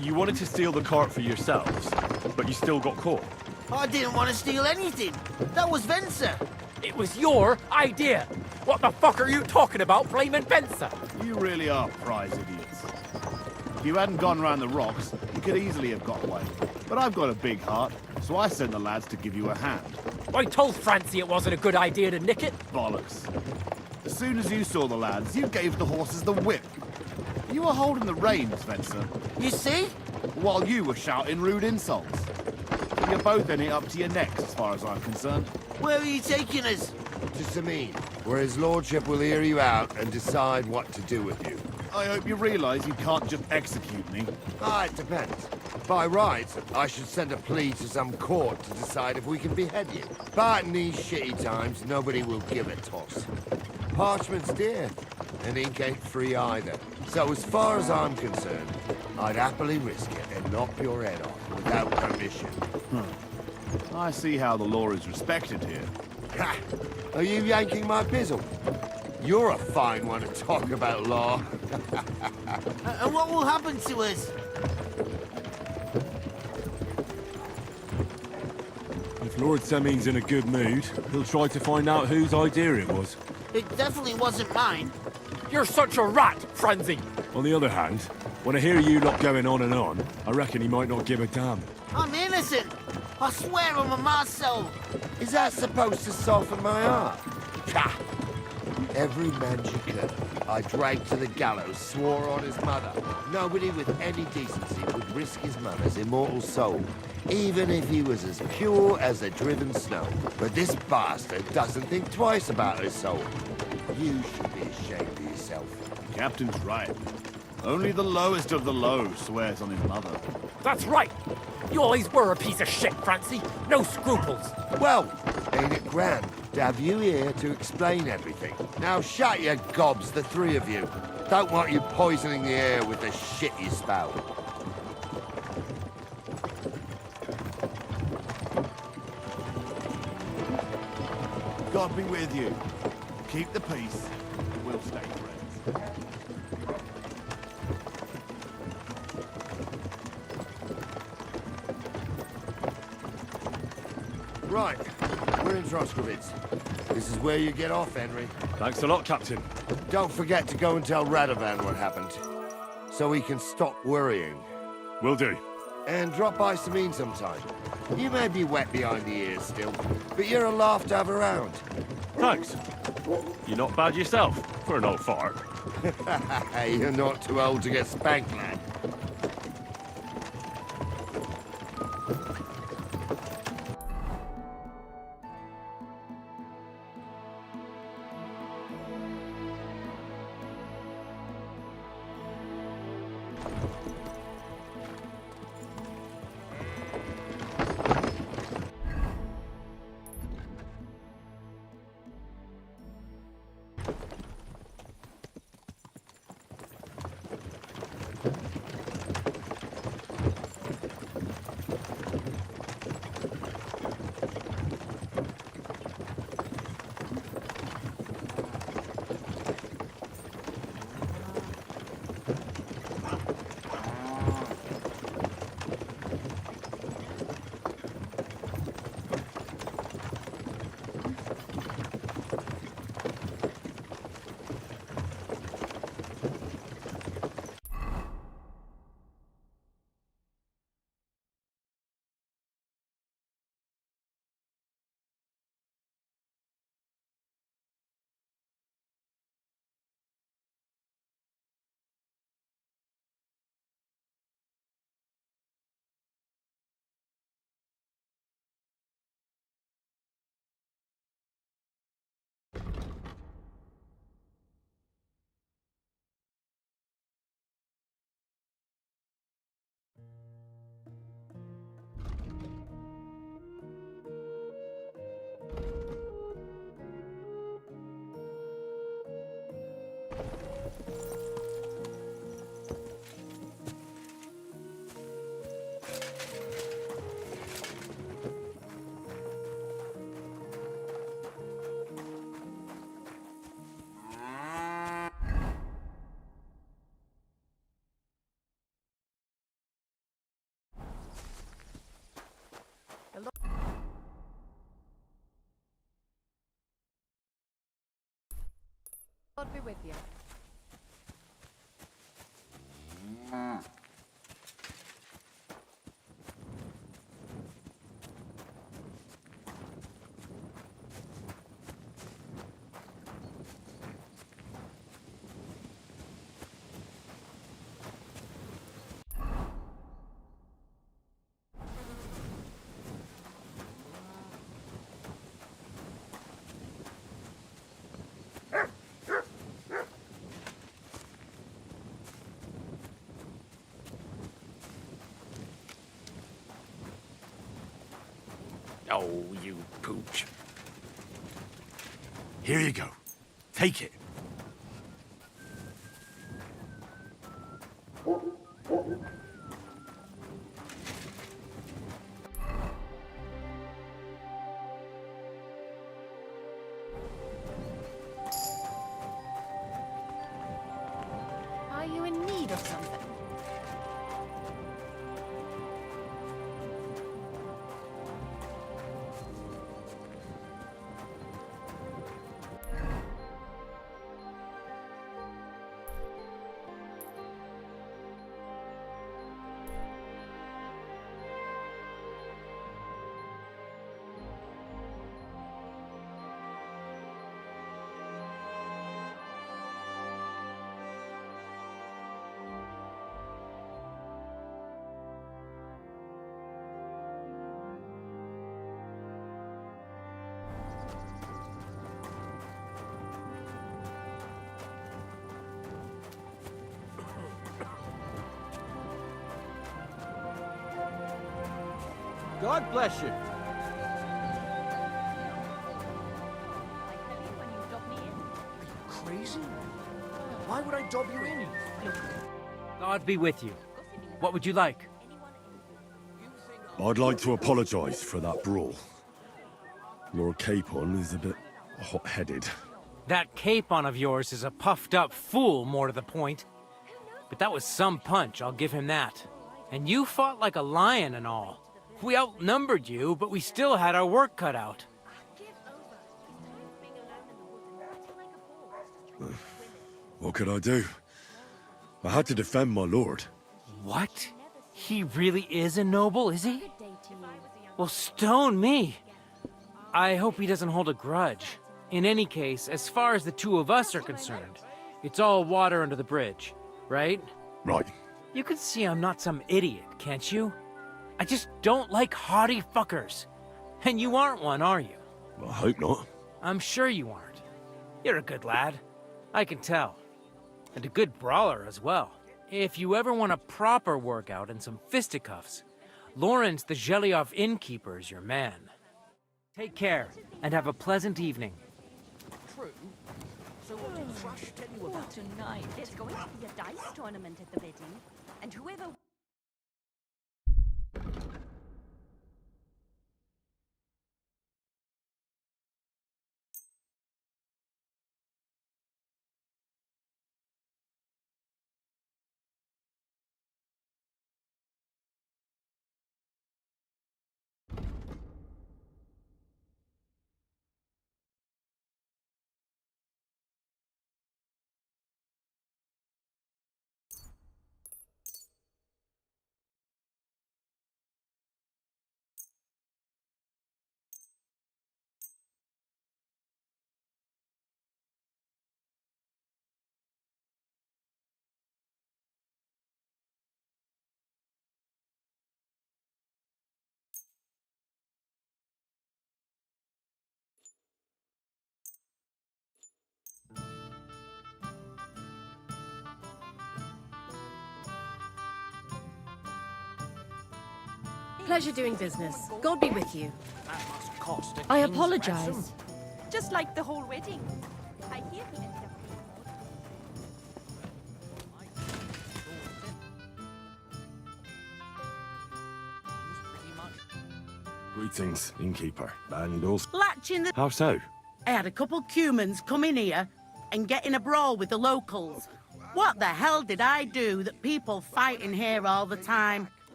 you wanted to steal the cart for yourselves, but you still got caught? I didn't want to steal anything. That was Venser. It was your idea. What the fuck are you talking about, blaming Benson? You really are prize idiots. If you hadn't gone round the rocks, you could easily have got away. But I've got a big heart, so I sent the lads to give you a hand. I told Francie it wasn't a good idea to nick it. Bollocks. As soon as you saw the lads, you gave the horses the whip. You were holding the reins, Venser. You see? While you were shouting rude insults. So you're both in it up to your necks, as far as I'm concerned. Where are you taking us? To Sameen, where his lordship will hear you out and decide what to do with you. I hope you realise you can't just execute me. It depends. By rights, I should send a plea to some court to decide if we can behead you. But in these shitty times, nobody will give a toss. Parchment's dear, and ink ain't free either. So as far as I'm concerned, I'd happily risk it and knock your head off without permission. I see how the law is respected here. Ha! Are you yanking my pizzle? You're a fine one to talk about law. And what will happen to us? If Lord Seming's in a good mood, he'll try to find out whose idea it was. It definitely wasn't mine. You're such a rat, Francie. On the other hand, when I hear you lot going on, I reckon he might not give a damn. I'm innocent. I swear on my soul. Is that supposed to soften my heart? Ha! Every Manchester I dragged to the gallows swore on his mother. Nobody with any decency would risk his mother's immortal soul, even if he was as pure as the driven snow. But this bastard doesn't think twice about his soul. You should be ashamed of yourself. The captain's right. Only the lowest of the low swears on his mother. That's right. You always were a piece of shit, Francie. No scruples. Well, ain't it grand to have you here to explain everything? Now shut your gobs, the three of you. Don't want you poisoning the air with the shit you spout. God be with you. Keep the peace. We'll stay friends. Right, we're in Troskovitz. This is where you get off, Henry. Thanks a lot, Captain. Don't forget to go and tell Radovan what happened, so he can stop worrying. Will do. And drop by Sameen sometime. You may be wet behind the ears still, but you're a laugh to have around. Thanks. You're not bad yourself, for an old fart. You're not too old to get spanked, lad. God be with you. Oh, you pooch. Here you go. Take it. Are you in need of something? God bless you. Crazy? Why would I dob you in? God be with you. What would you like? I'd like to apologise for that brawl. Lord Capon is a bit hot-headed. That capon of yours is a puffed-up fool, more to the point. But that was some punch, I'll give him that. And you fought like a lion and all. We outnumbered you, but we still had our work cut out. What could I do? I had to defend my lord. What? He really is a noble, is he? Well, stone me. I hope he doesn't hold a grudge. In any case, as far as the two of us are concerned, it's all water under the bridge, right? Right. You can see I'm not some idiot, can't you? I just don't like haughty fuckers. And you aren't one, are you? I hope not. I'm sure you aren't. You're a good lad. I can tell. And a good brawler as well. If you ever want a proper workout and some fisticuffs, Lawrence the Geliov innkeeper is your man. Take care, and have a pleasant evening. True. So what did Thrush tell you about tonight? There's going to be a dice tournament at the wedding, and whoever... Pleasure doing business. God be with you. That must cost a I king's apologize. ransom. Just like the whole wedding. I hear he ended up... Greetings, innkeeper. And also... Latching the... How so? I had a couple cumans come in here and get in a brawl with the locals. What the hell did I do that people fight in here all the time?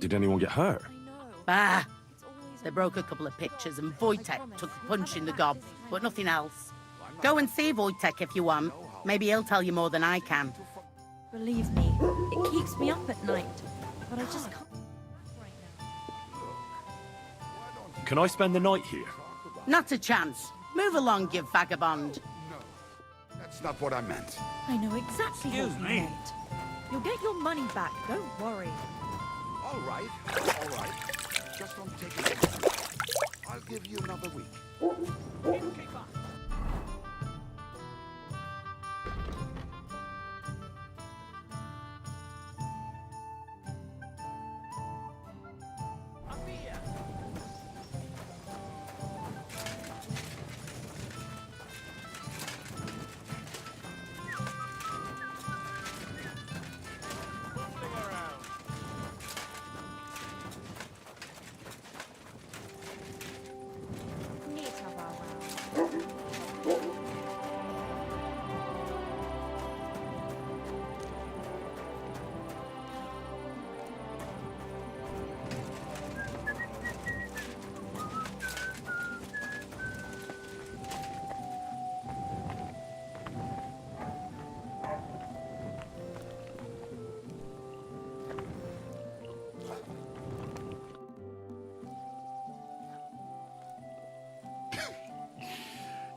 Did anyone get hurt? Bah! They broke a couple of pictures and Wojtek took a punch in the gob, but nothing else. Go and see Wojtek if you want. Maybe he'll tell you more than I can. Believe me, it keeps me up at night. But I just can't. Can I spend the night here? Not a chance. Move along, you vagabond. That's not what I meant. I know exactly what you meant. You'll get your money back, don't worry. All right, all right. Just don't take it again. I'll give you another week.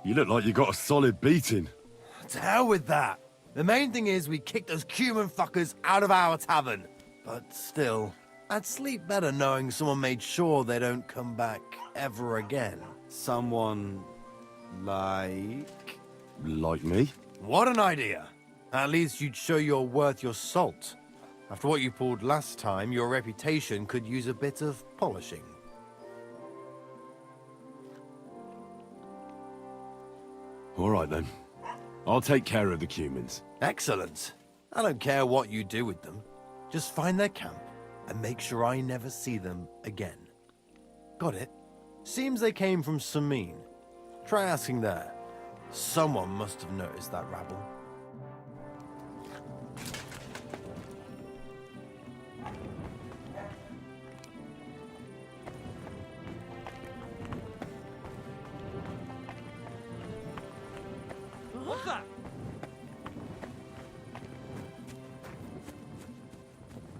You look like you got a solid beating. To hell with that. The main thing is we kicked those cumin fuckers out of our tavern. But still, I'd sleep better knowing someone made sure they don't come back ever again. Someone like... Like me? What an idea. At least you'd show you're worth your salt. After what you pulled last time, your reputation could use a bit of polishing. All right, then. I'll take care of the cumins. Excellent. I don't care what you do with them. Just find their camp and make sure I never see them again. Got it? Seems they came from Samin. Try asking there. Someone must have noticed that rabble. What's that?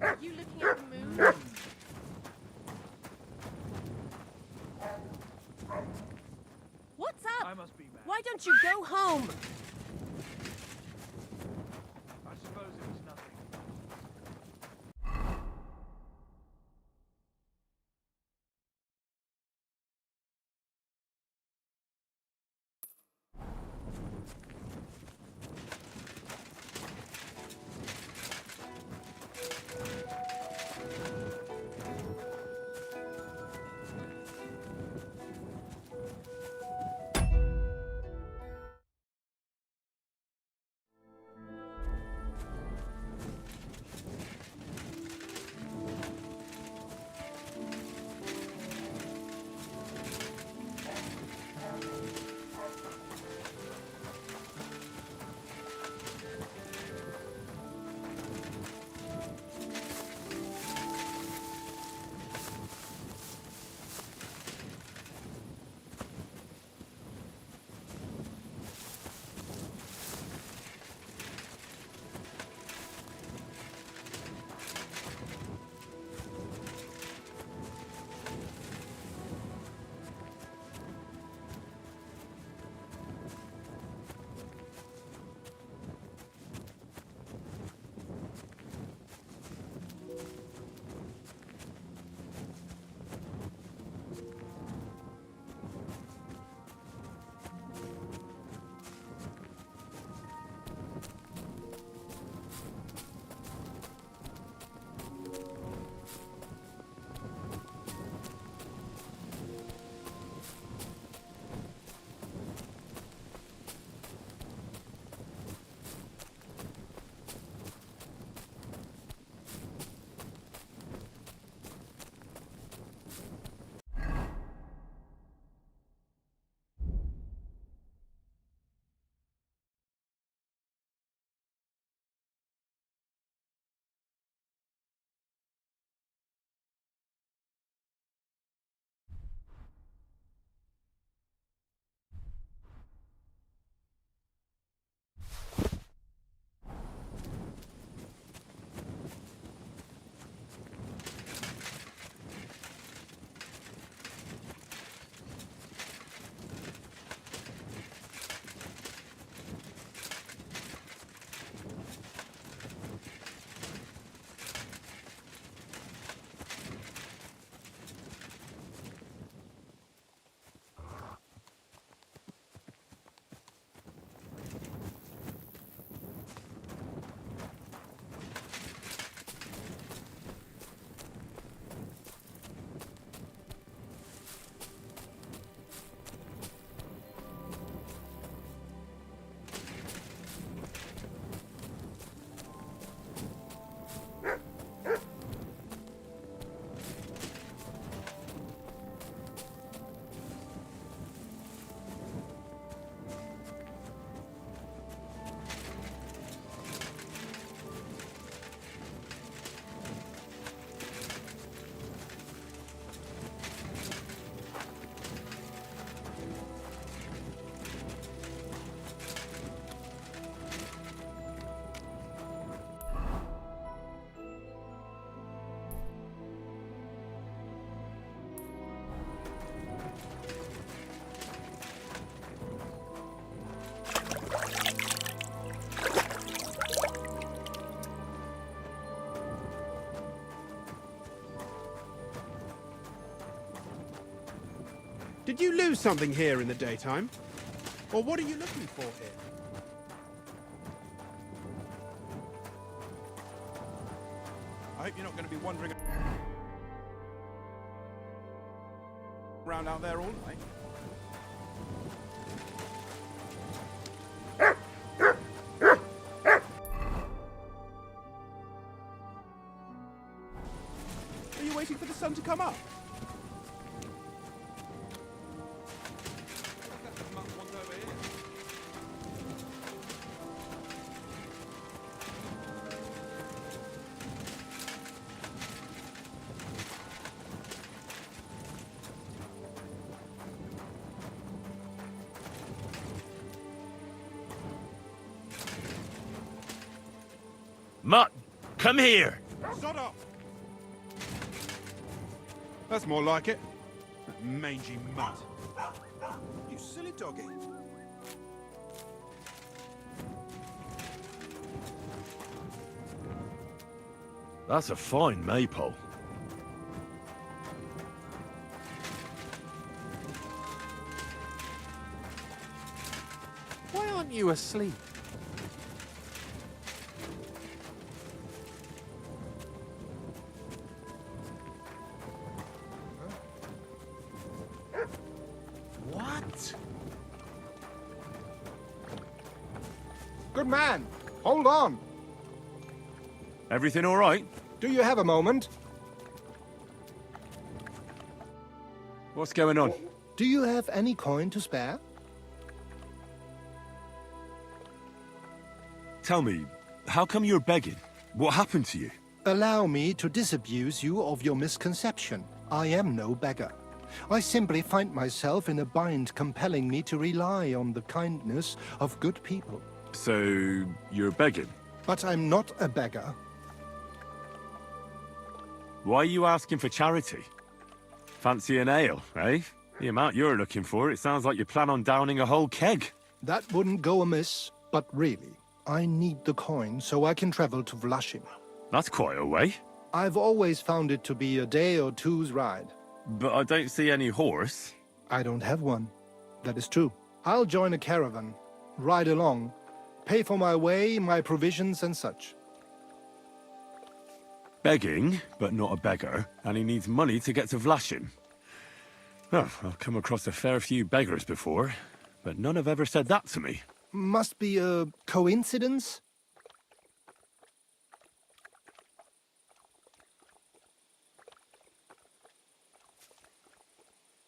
Are you looking at the moon? What's up? I must be mad. Why don't you go home? Did you lose something here in the daytime? Or what are you looking for here? I hope you're not going to be wandering around out there all night. Are you waiting for the sun to come up? Mutt, come here! Sod off! That's more like it. That mangy mutt. You silly doggy. That's a fine maypole. Why aren't you asleep? What? Good man. Hold on. Everything all right? Do you have a moment? What's going on? Do you have any coin to spare? Tell me, how come you're begging? What happened to you? Allow me to disabuse you of your misconception. I am no beggar. I simply find myself in a bind compelling me to rely on the kindness of good people. So, you're begging? But I'm not a beggar. Why are you asking for charity? Fancy an ale, eh? The amount you're looking for, it sounds like you plan on downing a whole keg. That wouldn't go amiss, but really, I need the coin so I can travel to Vlashim. That's quite a way. I've always found it to be a day or two's ride. But I don't see any horse. I don't have one. That is true. I'll join a caravan, ride along, pay for my way, my provisions and such. Begging, but not a beggar, and he needs money to get to Vlashim. Oh, I've come across a fair few beggars before, but none have ever said that to me. Must be a coincidence?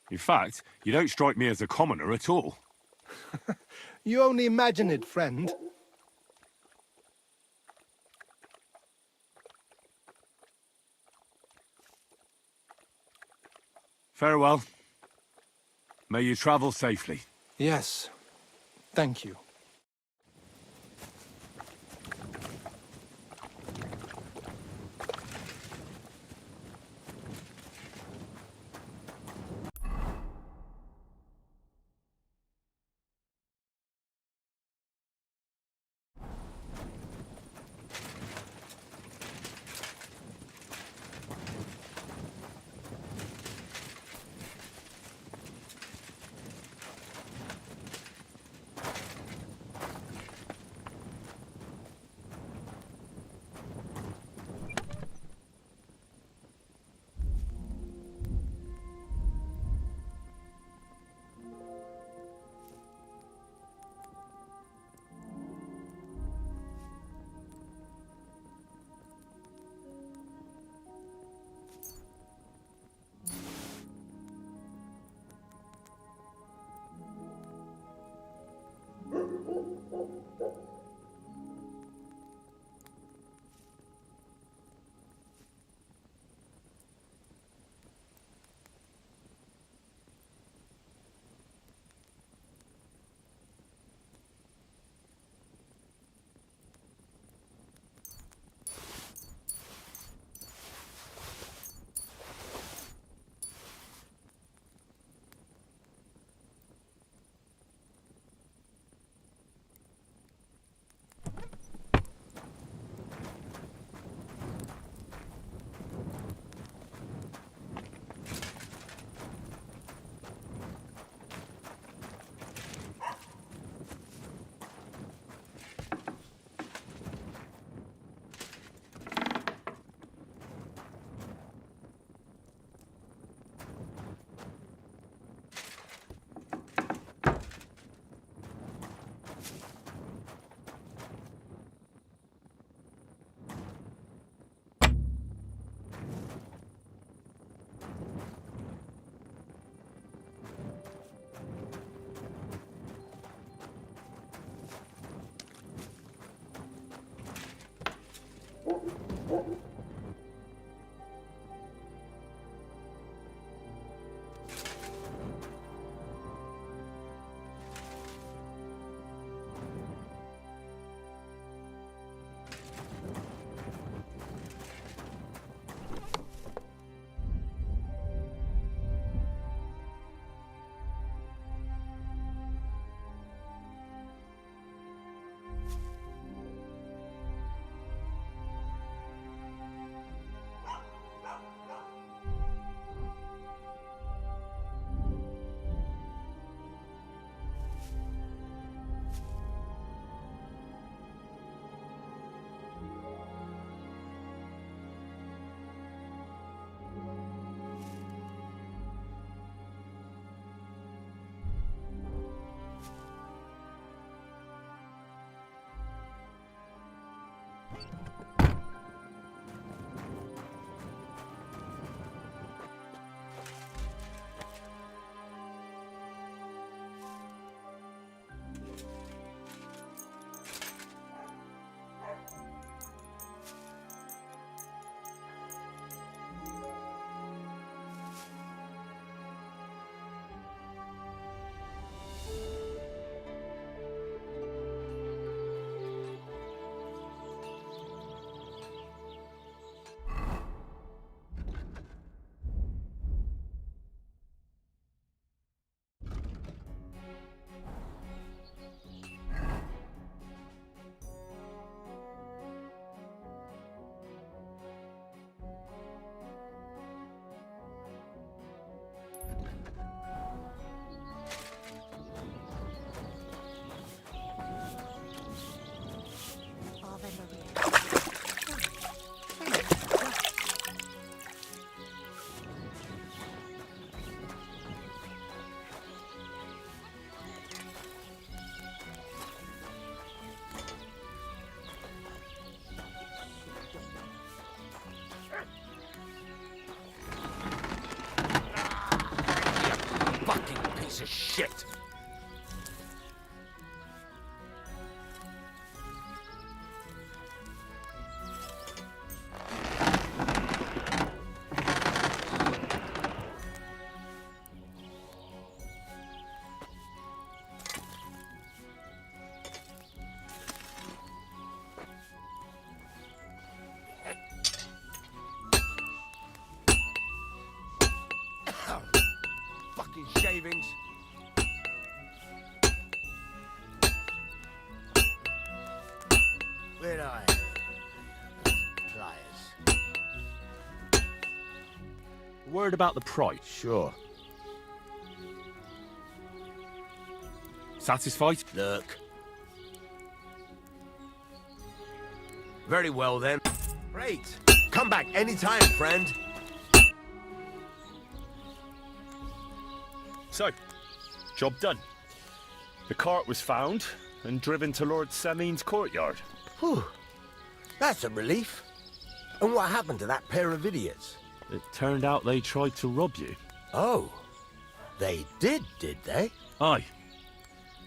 In fact, you don't strike me as a commoner at all. You only imagine it, friend. Farewell. May you travel safely. Yes. Thank you. Fucking piece of shit! Fucking shavings. Where'd I? Pliers. Word about the price. Sure. Satisfied? Look. Very well then. Great. Come back anytime, friend. So, job done. The cart was found and driven to Lord Semin's courtyard. Whew. That's a relief. And what happened to that pair of idiots? It turned out they tried to rob you. Oh. They did they? Aye.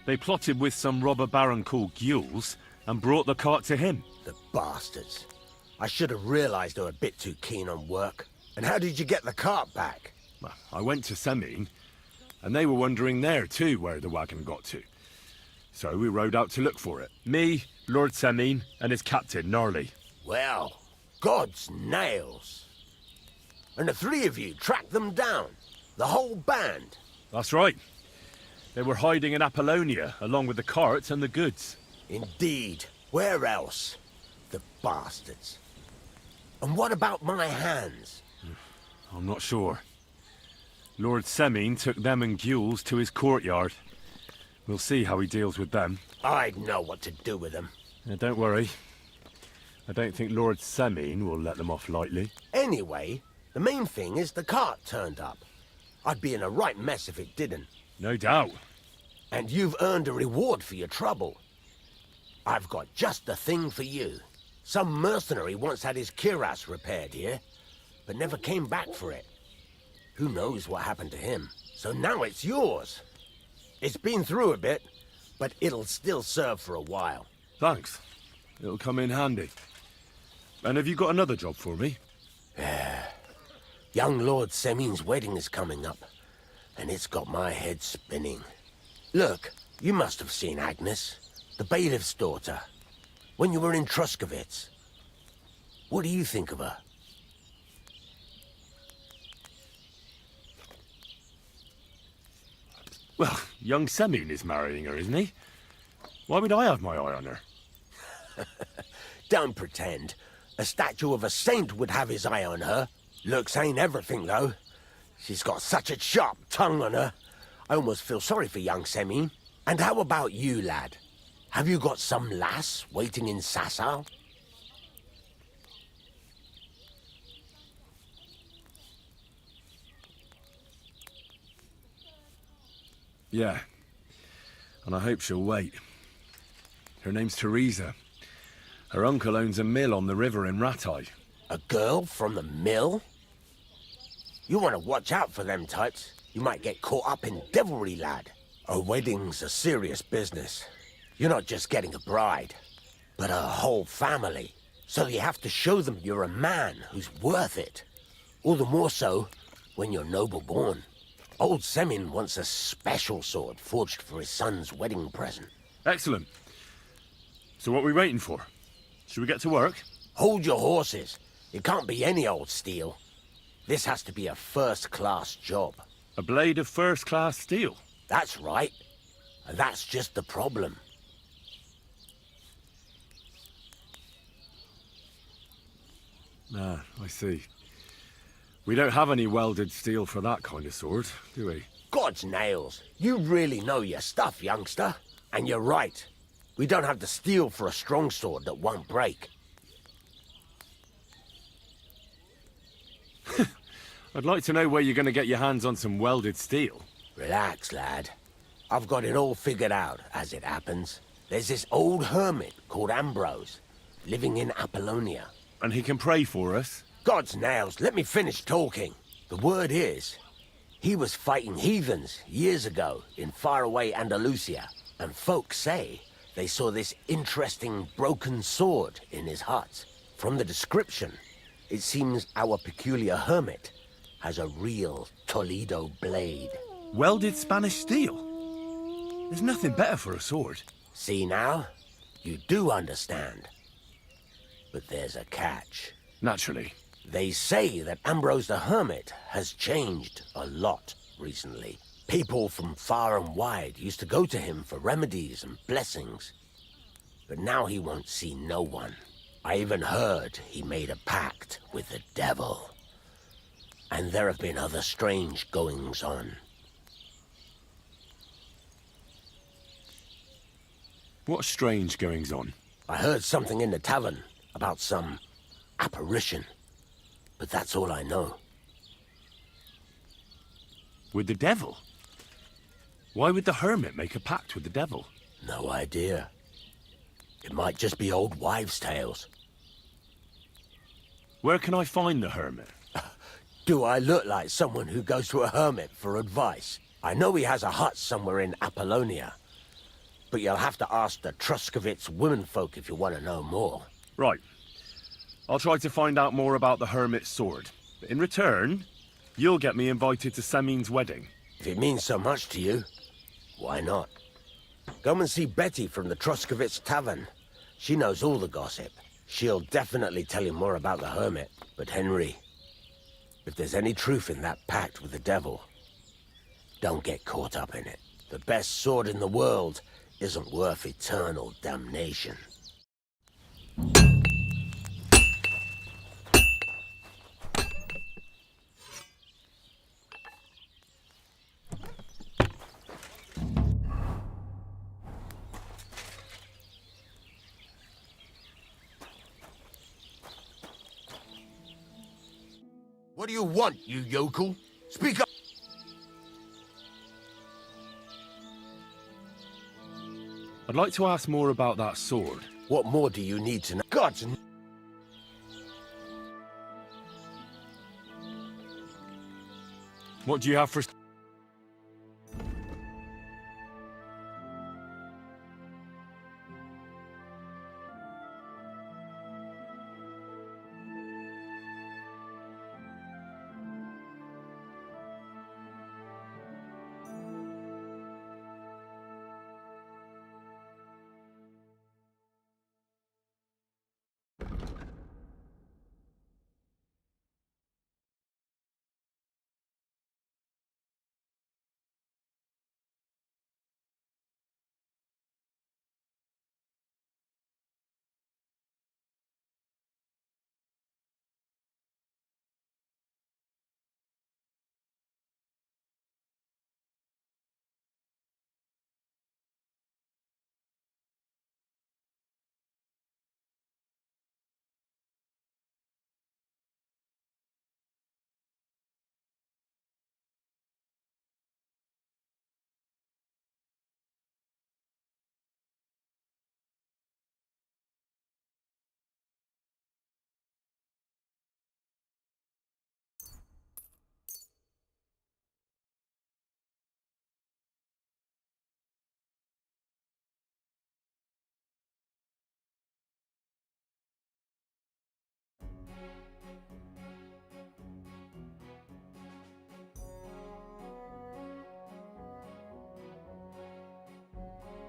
They plotted with some robber baron called Gules and brought the cart to him. The bastards. I should have realized they were a bit too keen on work. And how did you get the cart back? Well, I went to Semin, and they were wondering there too where the wagon got to. So we rode out to look for it. Me, Lord Semin, and his captain, Gnarly. Well, God's nails. And the three of you tracked them down. The whole band. That's right. They were hiding in Apollonia, along with the carts and the goods. Indeed. Where else? The bastards. And what about my hands? I'm not sure. Lord Semin took them and Gules to his courtyard. We'll see how he deals with them. I'd know what to do with them. Don't worry. I don't think Lord Semin will let them off lightly. Anyway, the main thing is the cart turned up. I'd be in a right mess if it didn't. No doubt. And you've earned a reward for your trouble. I've got just the thing for you. Some mercenary once had his cuirass repaired here, but never came back for it. Who knows what happened to him? So now it's yours. It's been through a bit, but it'll still serve for a while. Thanks. It'll come in handy. And have you got another job for me? Young Lord Semin's wedding is coming up, and it's got my head spinning. Look, you must have seen Agnes, the bailiff's daughter, when you were in Truscovitz. What do you think of her? Well, young Semin is marrying her, isn't he? Why would I have my eye on her? Don't pretend. A statue of a saint would have his eye on her. Looks ain't everything, though. She's got such a sharp tongue on her. I almost feel sorry for young Semin. And how about you, lad? Have you got some lass waiting in Sasau? Yeah. And I hope she'll wait. Her name's Teresa. Her uncle owns a mill on the river in Rattay. A girl from the mill? You want to watch out for them types. You might get caught up in devilry, lad. A wedding's a serious business. You're not just getting a bride, but a whole family. So you have to show them you're a man who's worth it. All the more so when you're noble-born. Old Semin wants a special sword forged for his son's wedding present. Excellent. So what are we waiting for? Should we get to work? Hold your horses. It can't be any old steel. This has to be a first-class job. A blade of first-class steel? That's right. And that's just the problem. Ah, I see. We don't have any welded steel for that kind of sword, do we? God's nails. You really know your stuff, youngster. And you're right. We don't have the steel for a strong sword that won't break. I'd like to know where you're going to get your hands on some welded steel. Relax, lad. I've got it all figured out, as it happens. There's this old hermit called Ambrose, living in Apollonia. And he can pray for us? God's nails, let me finish talking. The word is, he was fighting heathens years ago in faraway Andalusia, and folks say they saw this interesting broken sword in his hut. From the description, it seems our peculiar hermit has a real Toledo blade. Welded Spanish steel? There's nothing better for a sword. See now? You do understand. But there's a catch. Naturally. They say that Ambrose the Hermit has changed a lot recently. People from far and wide used to go to him for remedies and blessings. But now he won't see no one. I even heard he made a pact with the devil. And there have been other strange goings-on. What strange goings-on? I heard something in the tavern about some apparition. But that's all I know. With the devil? Why would the hermit make a pact with the devil? No idea. It might just be old wives' tales. Where can I find the hermit? Do I look like someone who goes to a hermit for advice? I know he has a hut somewhere in Apollonia. But you'll have to ask the Truscovitz womenfolk if you want to know more. Right. I'll try to find out more about the hermit's sword. But in return, you'll get me invited to Semin's wedding. If it means so much to you, why not? Come and see Betty from the Truscovitz Tavern. She knows all the gossip. She'll definitely tell you more about the hermit. But Henry, if there's any truth in that pact with the devil, don't get caught up in it. The best sword in the world isn't worth eternal damnation. What do you want, you yokel? Speak up! I'd like to ask more about that sword. What more do you need to know? God's... What do you have for...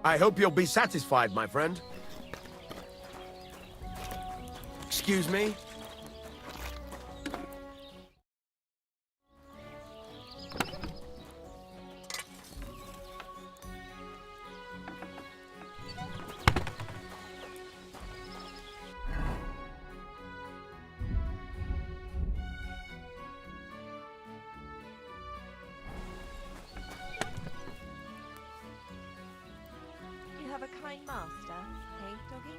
I hope you'll be satisfied, my friend. Excuse me? You have a kind master, eh, doggy?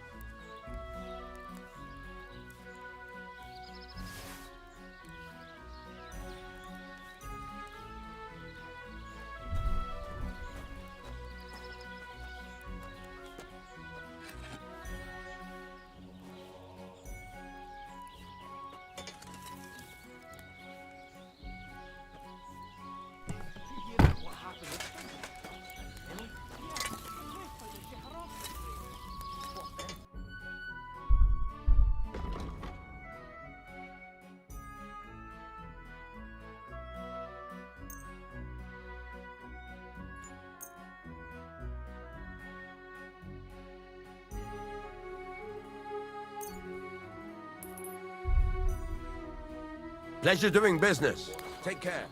Pleasure doing business. Take care.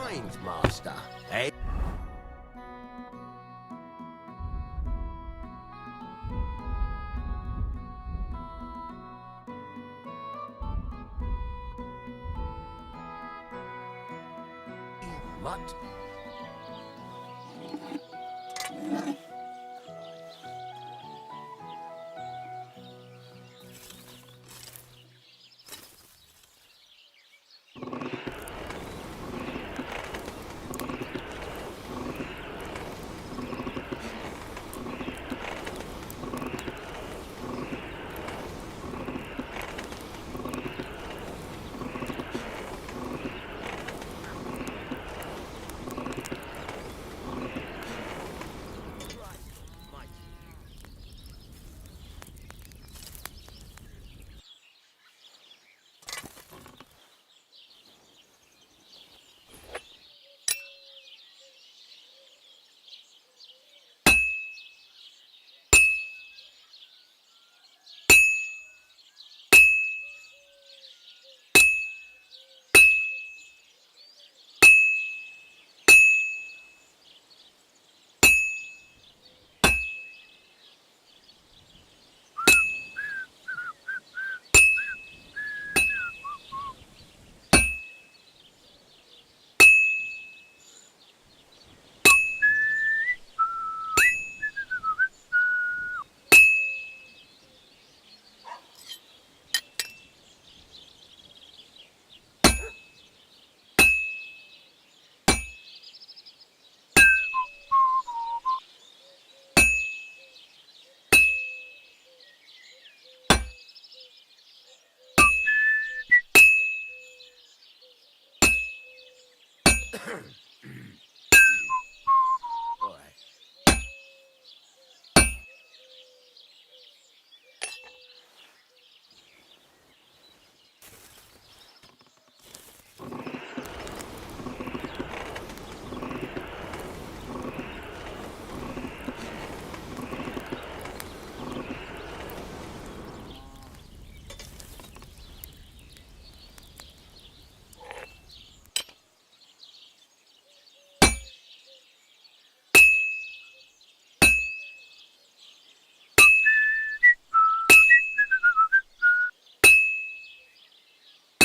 finds, Master, eh? Mutt?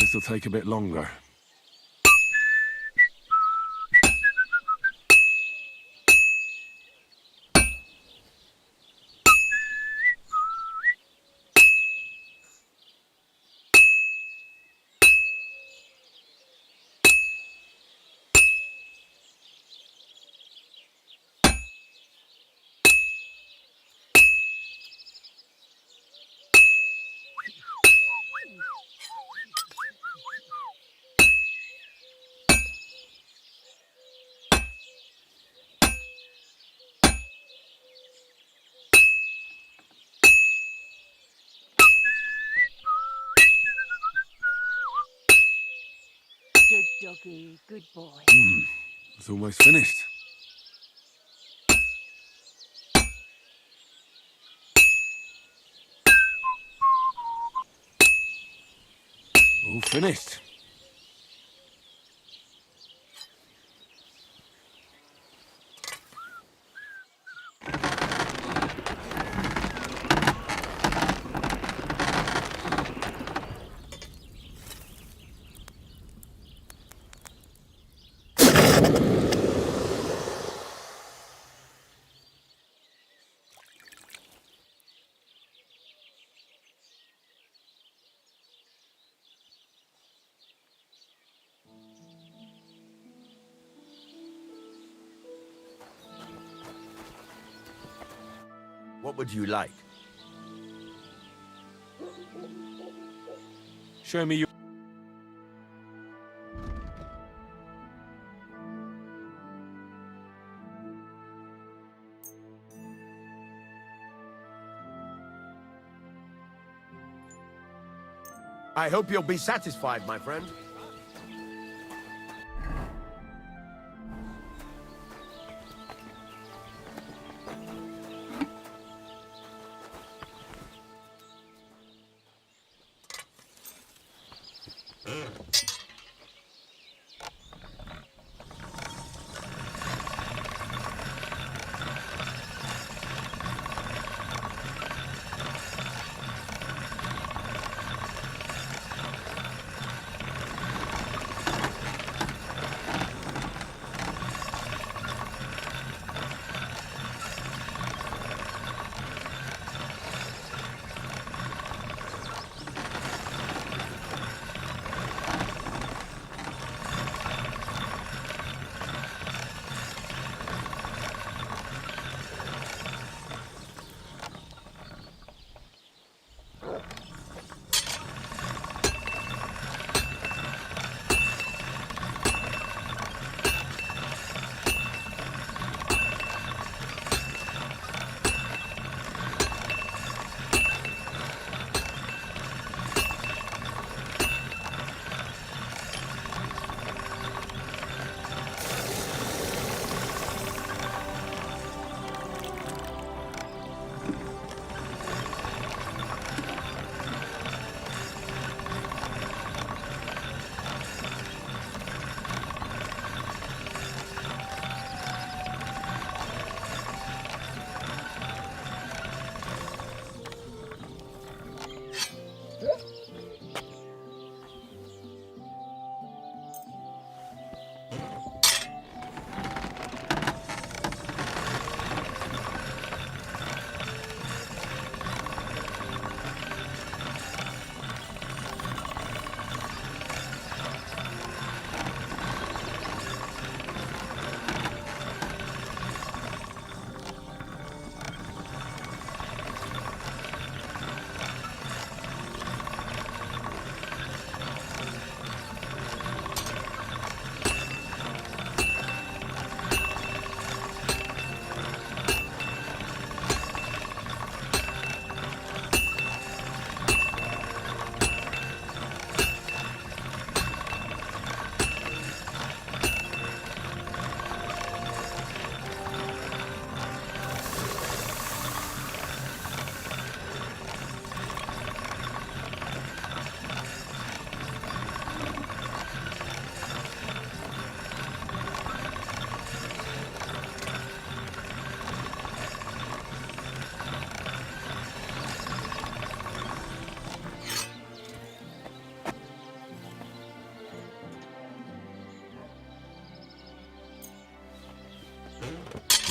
This'll take a bit longer. Good doggy, good boy. It's almost finished. All finished. What would you like? Show me your... I hope you'll be satisfied, my friend.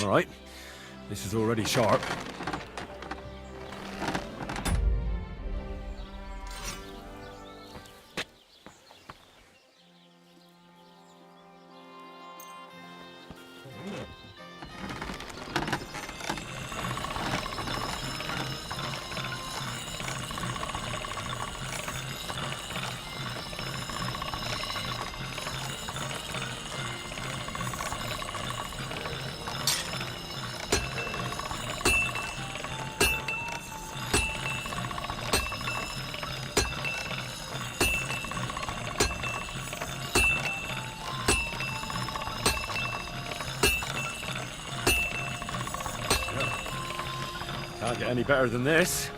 All right. This is already sharp. Can't get any better than this.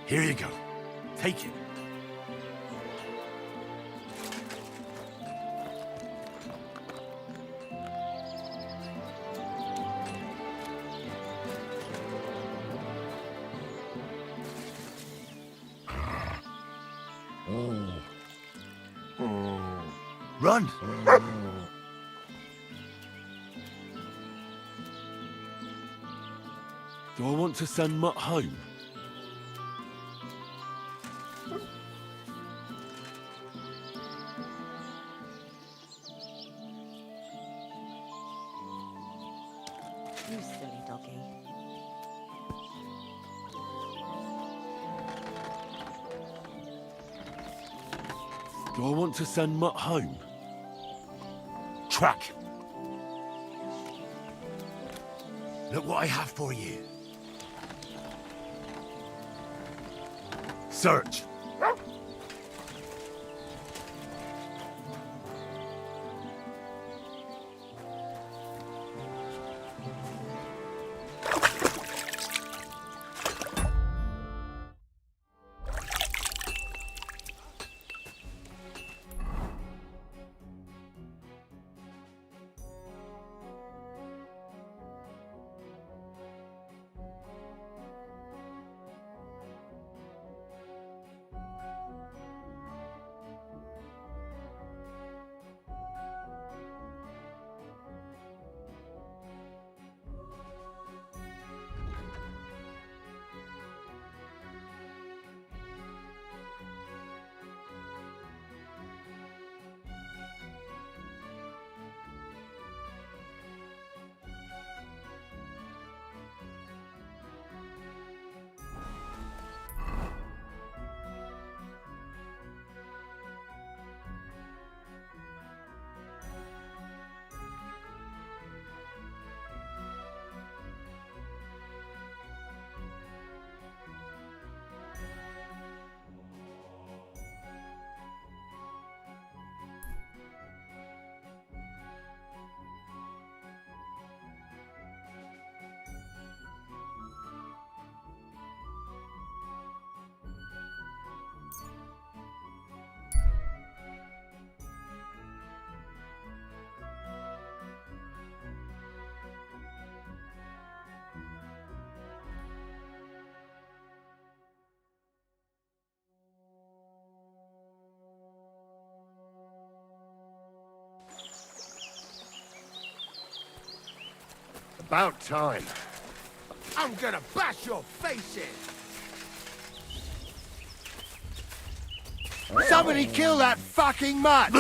Here you go. Take it. Run! Do I want to send Mutt home? You silly doggy. Do I want to send Mutt home? Track! Look what I have for you. Search! About time. I'm gonna bash your face in! Somebody kill that fucking mutt!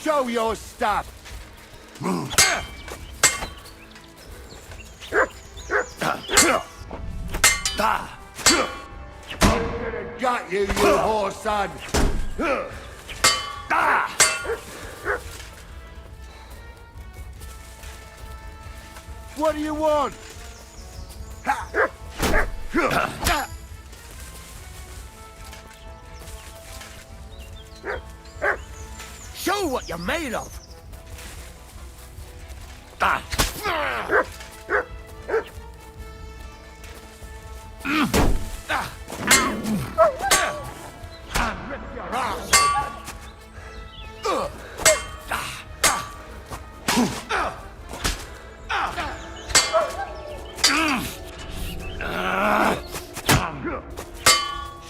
Show your stuff! Got you, you whore son! What do you want? Show what you're made of! Rip your ass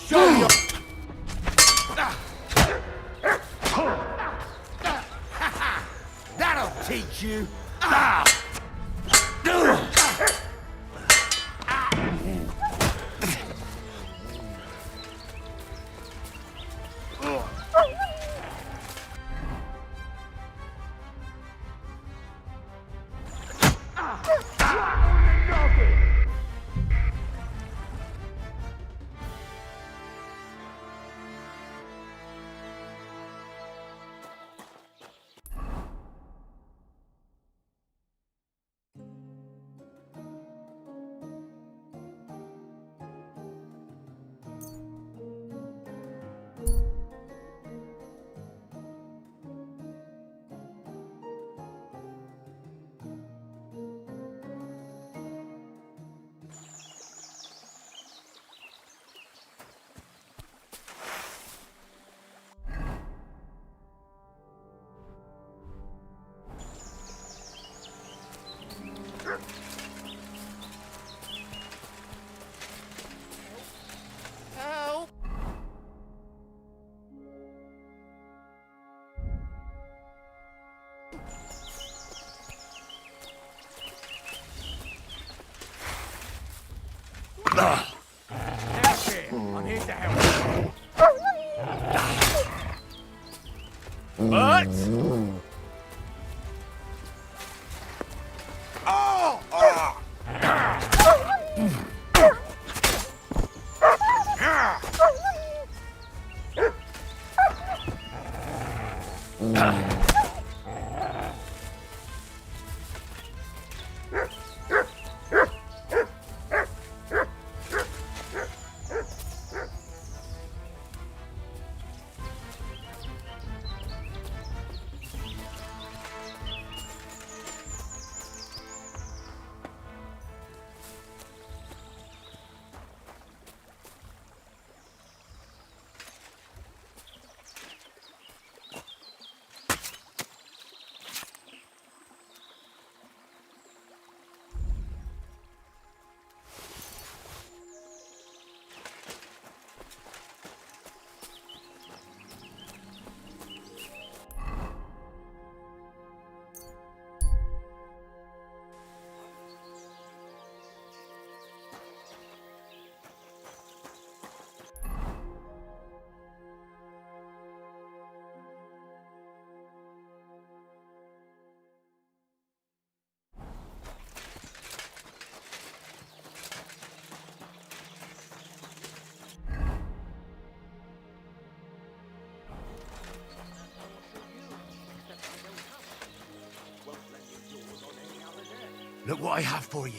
Show your... That'll teach you! Help! That's it. I'm here to help. What? Oh! Look what I have for you.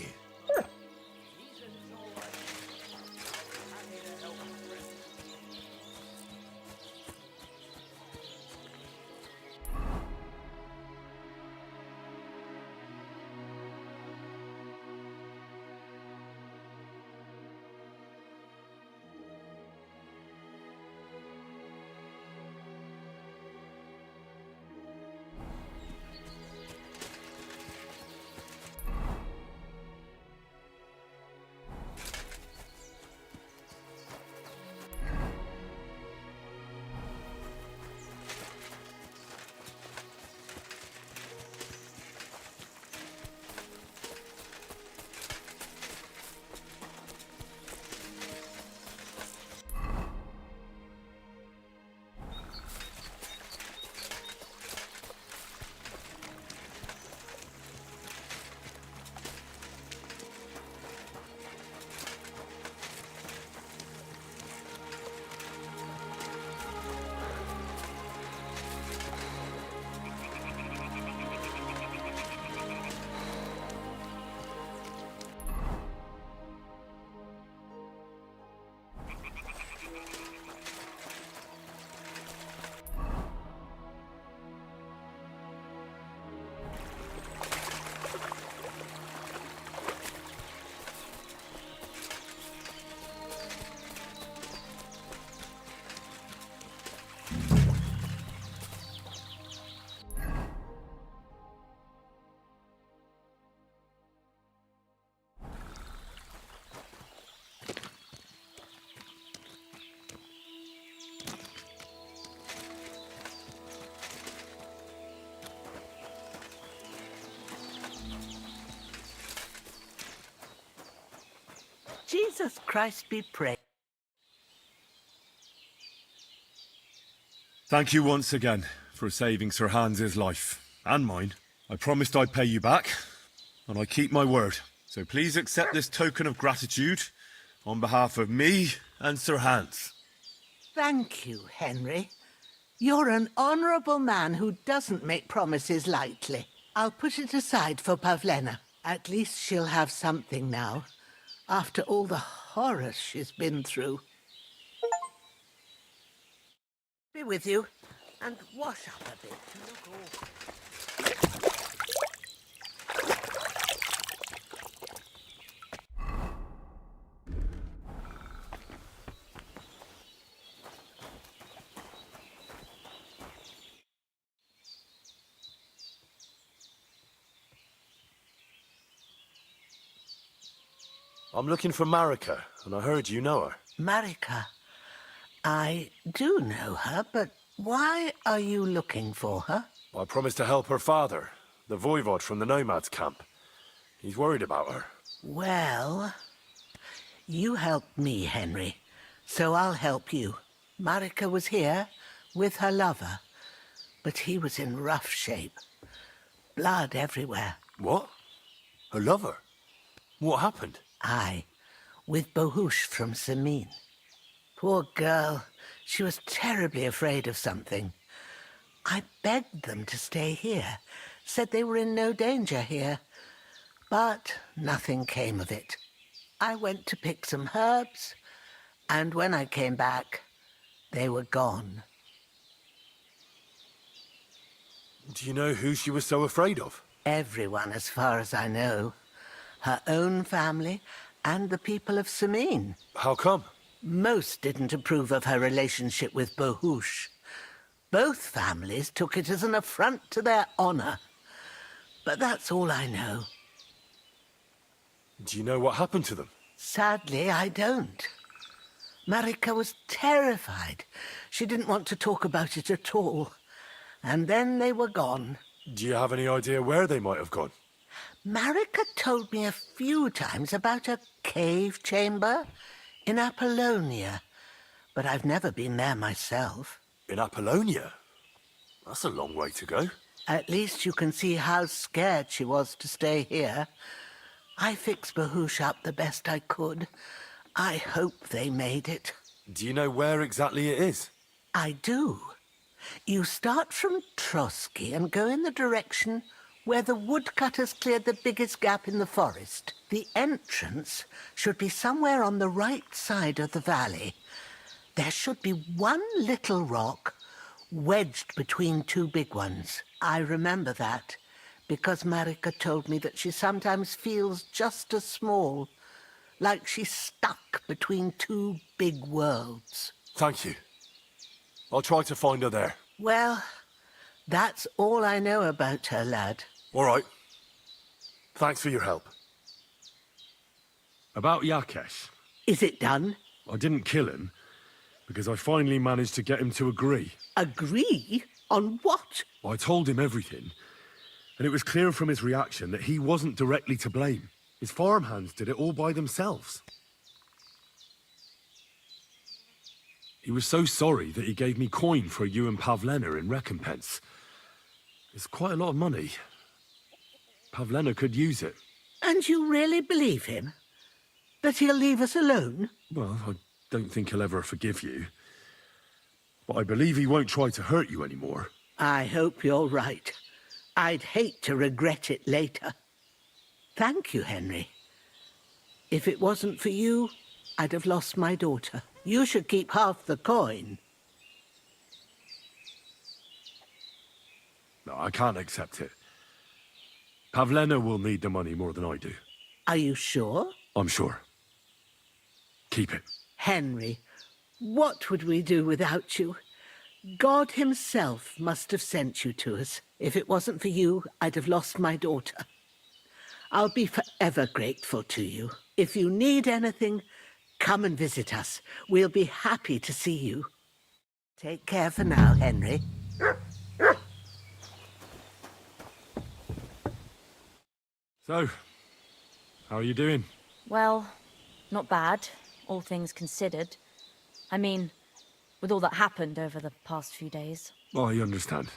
Jesus Christ be praised. Thank you once again for saving Sir Hans's life, and mine. I promised I'd pay you back, and I keep my word. So please accept this token of gratitude on behalf of me and Sir Hans. Thank you, Henry. You're an honourable man who doesn't make promises lightly. I'll put it aside for Pavlena. At least she'll have something now, after all the horrors she's been through. Be with you, and wash up a bit. You look awful. I'm looking for Marika, and I heard you know her. Marika, I do know her, but why are you looking for her? I promised to help her father, the voivod from the nomads camp. He's worried about her. Well, you helped me, Henry, so I'll help you. Marika was here with her lover, but he was in rough shape. Blood everywhere. What? Her lover? What happened? Aye, with Bohush from Samin. Poor girl, she was terribly afraid of something. I begged them to stay here, said they were in no danger here, but nothing came of it. I went to pick some herbs, and when I came back, they were gone. Do you know who she was so afraid of? Everyone, as far as I know. Her own family and the people of Samin. How come? Most didn't approve of her relationship with Bohush. Both families took it as an affront to their honor. But that's all I know. Do you know what happened to them? Sadly, I don't. Marika was terrified. She didn't want to talk about it at all. And then they were gone. Do you have any idea where they might have gone? Marika told me a few times about a cave chamber in Apollonia, but I've never been there myself. In Apollonia? That's a long way to go. At least you can see how scared she was to stay here. I fixed Bohush up the best I could. I hope they made it. Do you know where exactly it is? I do. You start from Trotsky and go in the direction where the woodcutters cleared the biggest gap in the forest. The entrance should be somewhere on the right side of the valley. There should be one little rock wedged between two big ones. I remember that because Marika told me that she sometimes feels just as small, like she's stuck between two big worlds. Thank you. I'll try to find her there. Well, that's all I know about her, lad. All right. Thanks for your help. About Yakesh. Is it done? I didn't kill him, because I finally managed to get him to agree. Agree? On what? I told him everything, and it was clear from his reaction that he wasn't directly to blame. His farmhands did it all by themselves. He was so sorry that he gave me coin for you and Pavlena in recompense. It's quite a lot of money. Pavlena could use it. And you really believe him? That he'll leave us alone? Well, I don't think he'll ever forgive you. But I believe he won't try to hurt you anymore. I hope you're right. I'd hate to regret it later. Thank you, Henry. If it wasn't for you, I'd have lost my daughter. You should keep half the coin. No, I can't accept it. Pavlena will need the money more than I do. Are you sure? I'm sure. Keep it. Henry, what would we do without you? God himself must have sent you to us. If it wasn't for you, I'd have lost my daughter. I'll be forever grateful to you. If you need anything, come and visit us. We'll be happy to see you. Take care for now, Henry. So, how are you doing? Well, Not bad, all things considered. I mean, with all that happened over the past few days. I understand.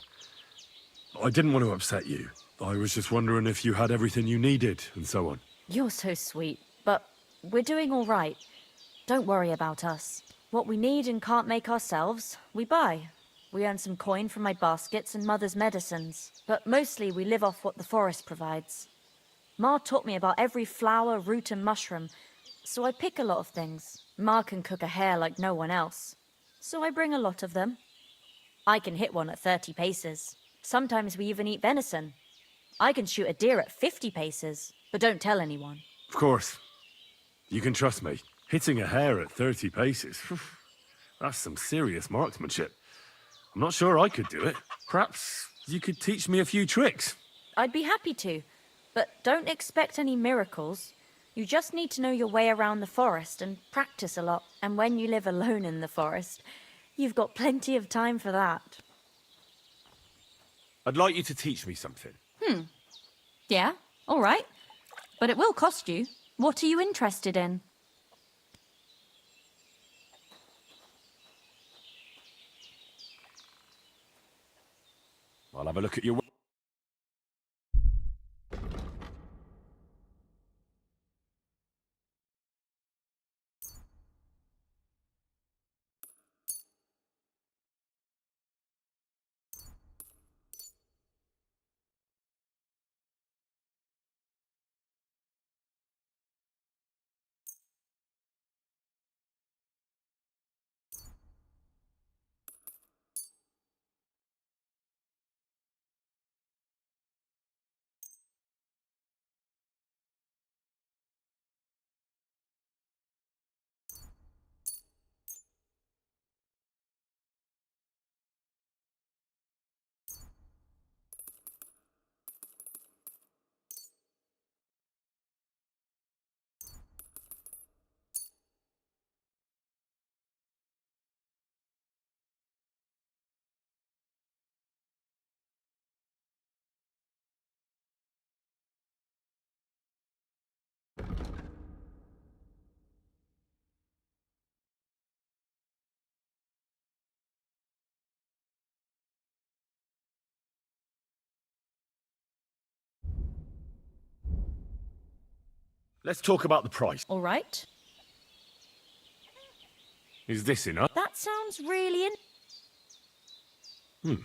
I didn't want to upset you. I was just wondering if you had everything you needed, and so on. You're so sweet, but we're doing all right. Don't worry about us. What we need and can't make ourselves, we buy. We earn some coin from my baskets and Mother's medicines, but mostly we live off what the forest provides. Ma taught me about every flower, root and mushroom, so I pick a lot of things. Ma can cook a hare like no one else, so I bring a lot of them. I can hit one at 30 paces. Sometimes we even eat venison. I can shoot a deer at 50 paces, but don't tell anyone. Of course. You can trust me. Hitting a hare at 30 paces, that's some serious marksmanship. I'm not sure I could do it. Perhaps you could teach me a few tricks. I'd be happy to, but don't expect any miracles. You just need to know your way around the forest and practice a lot. And when you live alone in the forest, you've got plenty of time for that. I'd like you to teach me something. Yeah, all right. But it will cost you. What are you interested in? I'll have a look at your... Let's talk about the price. All right. Is this enough? That sounds really Today's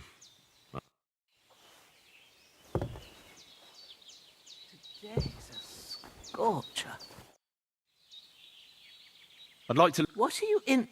a scorcher. I'd like to... What are you in...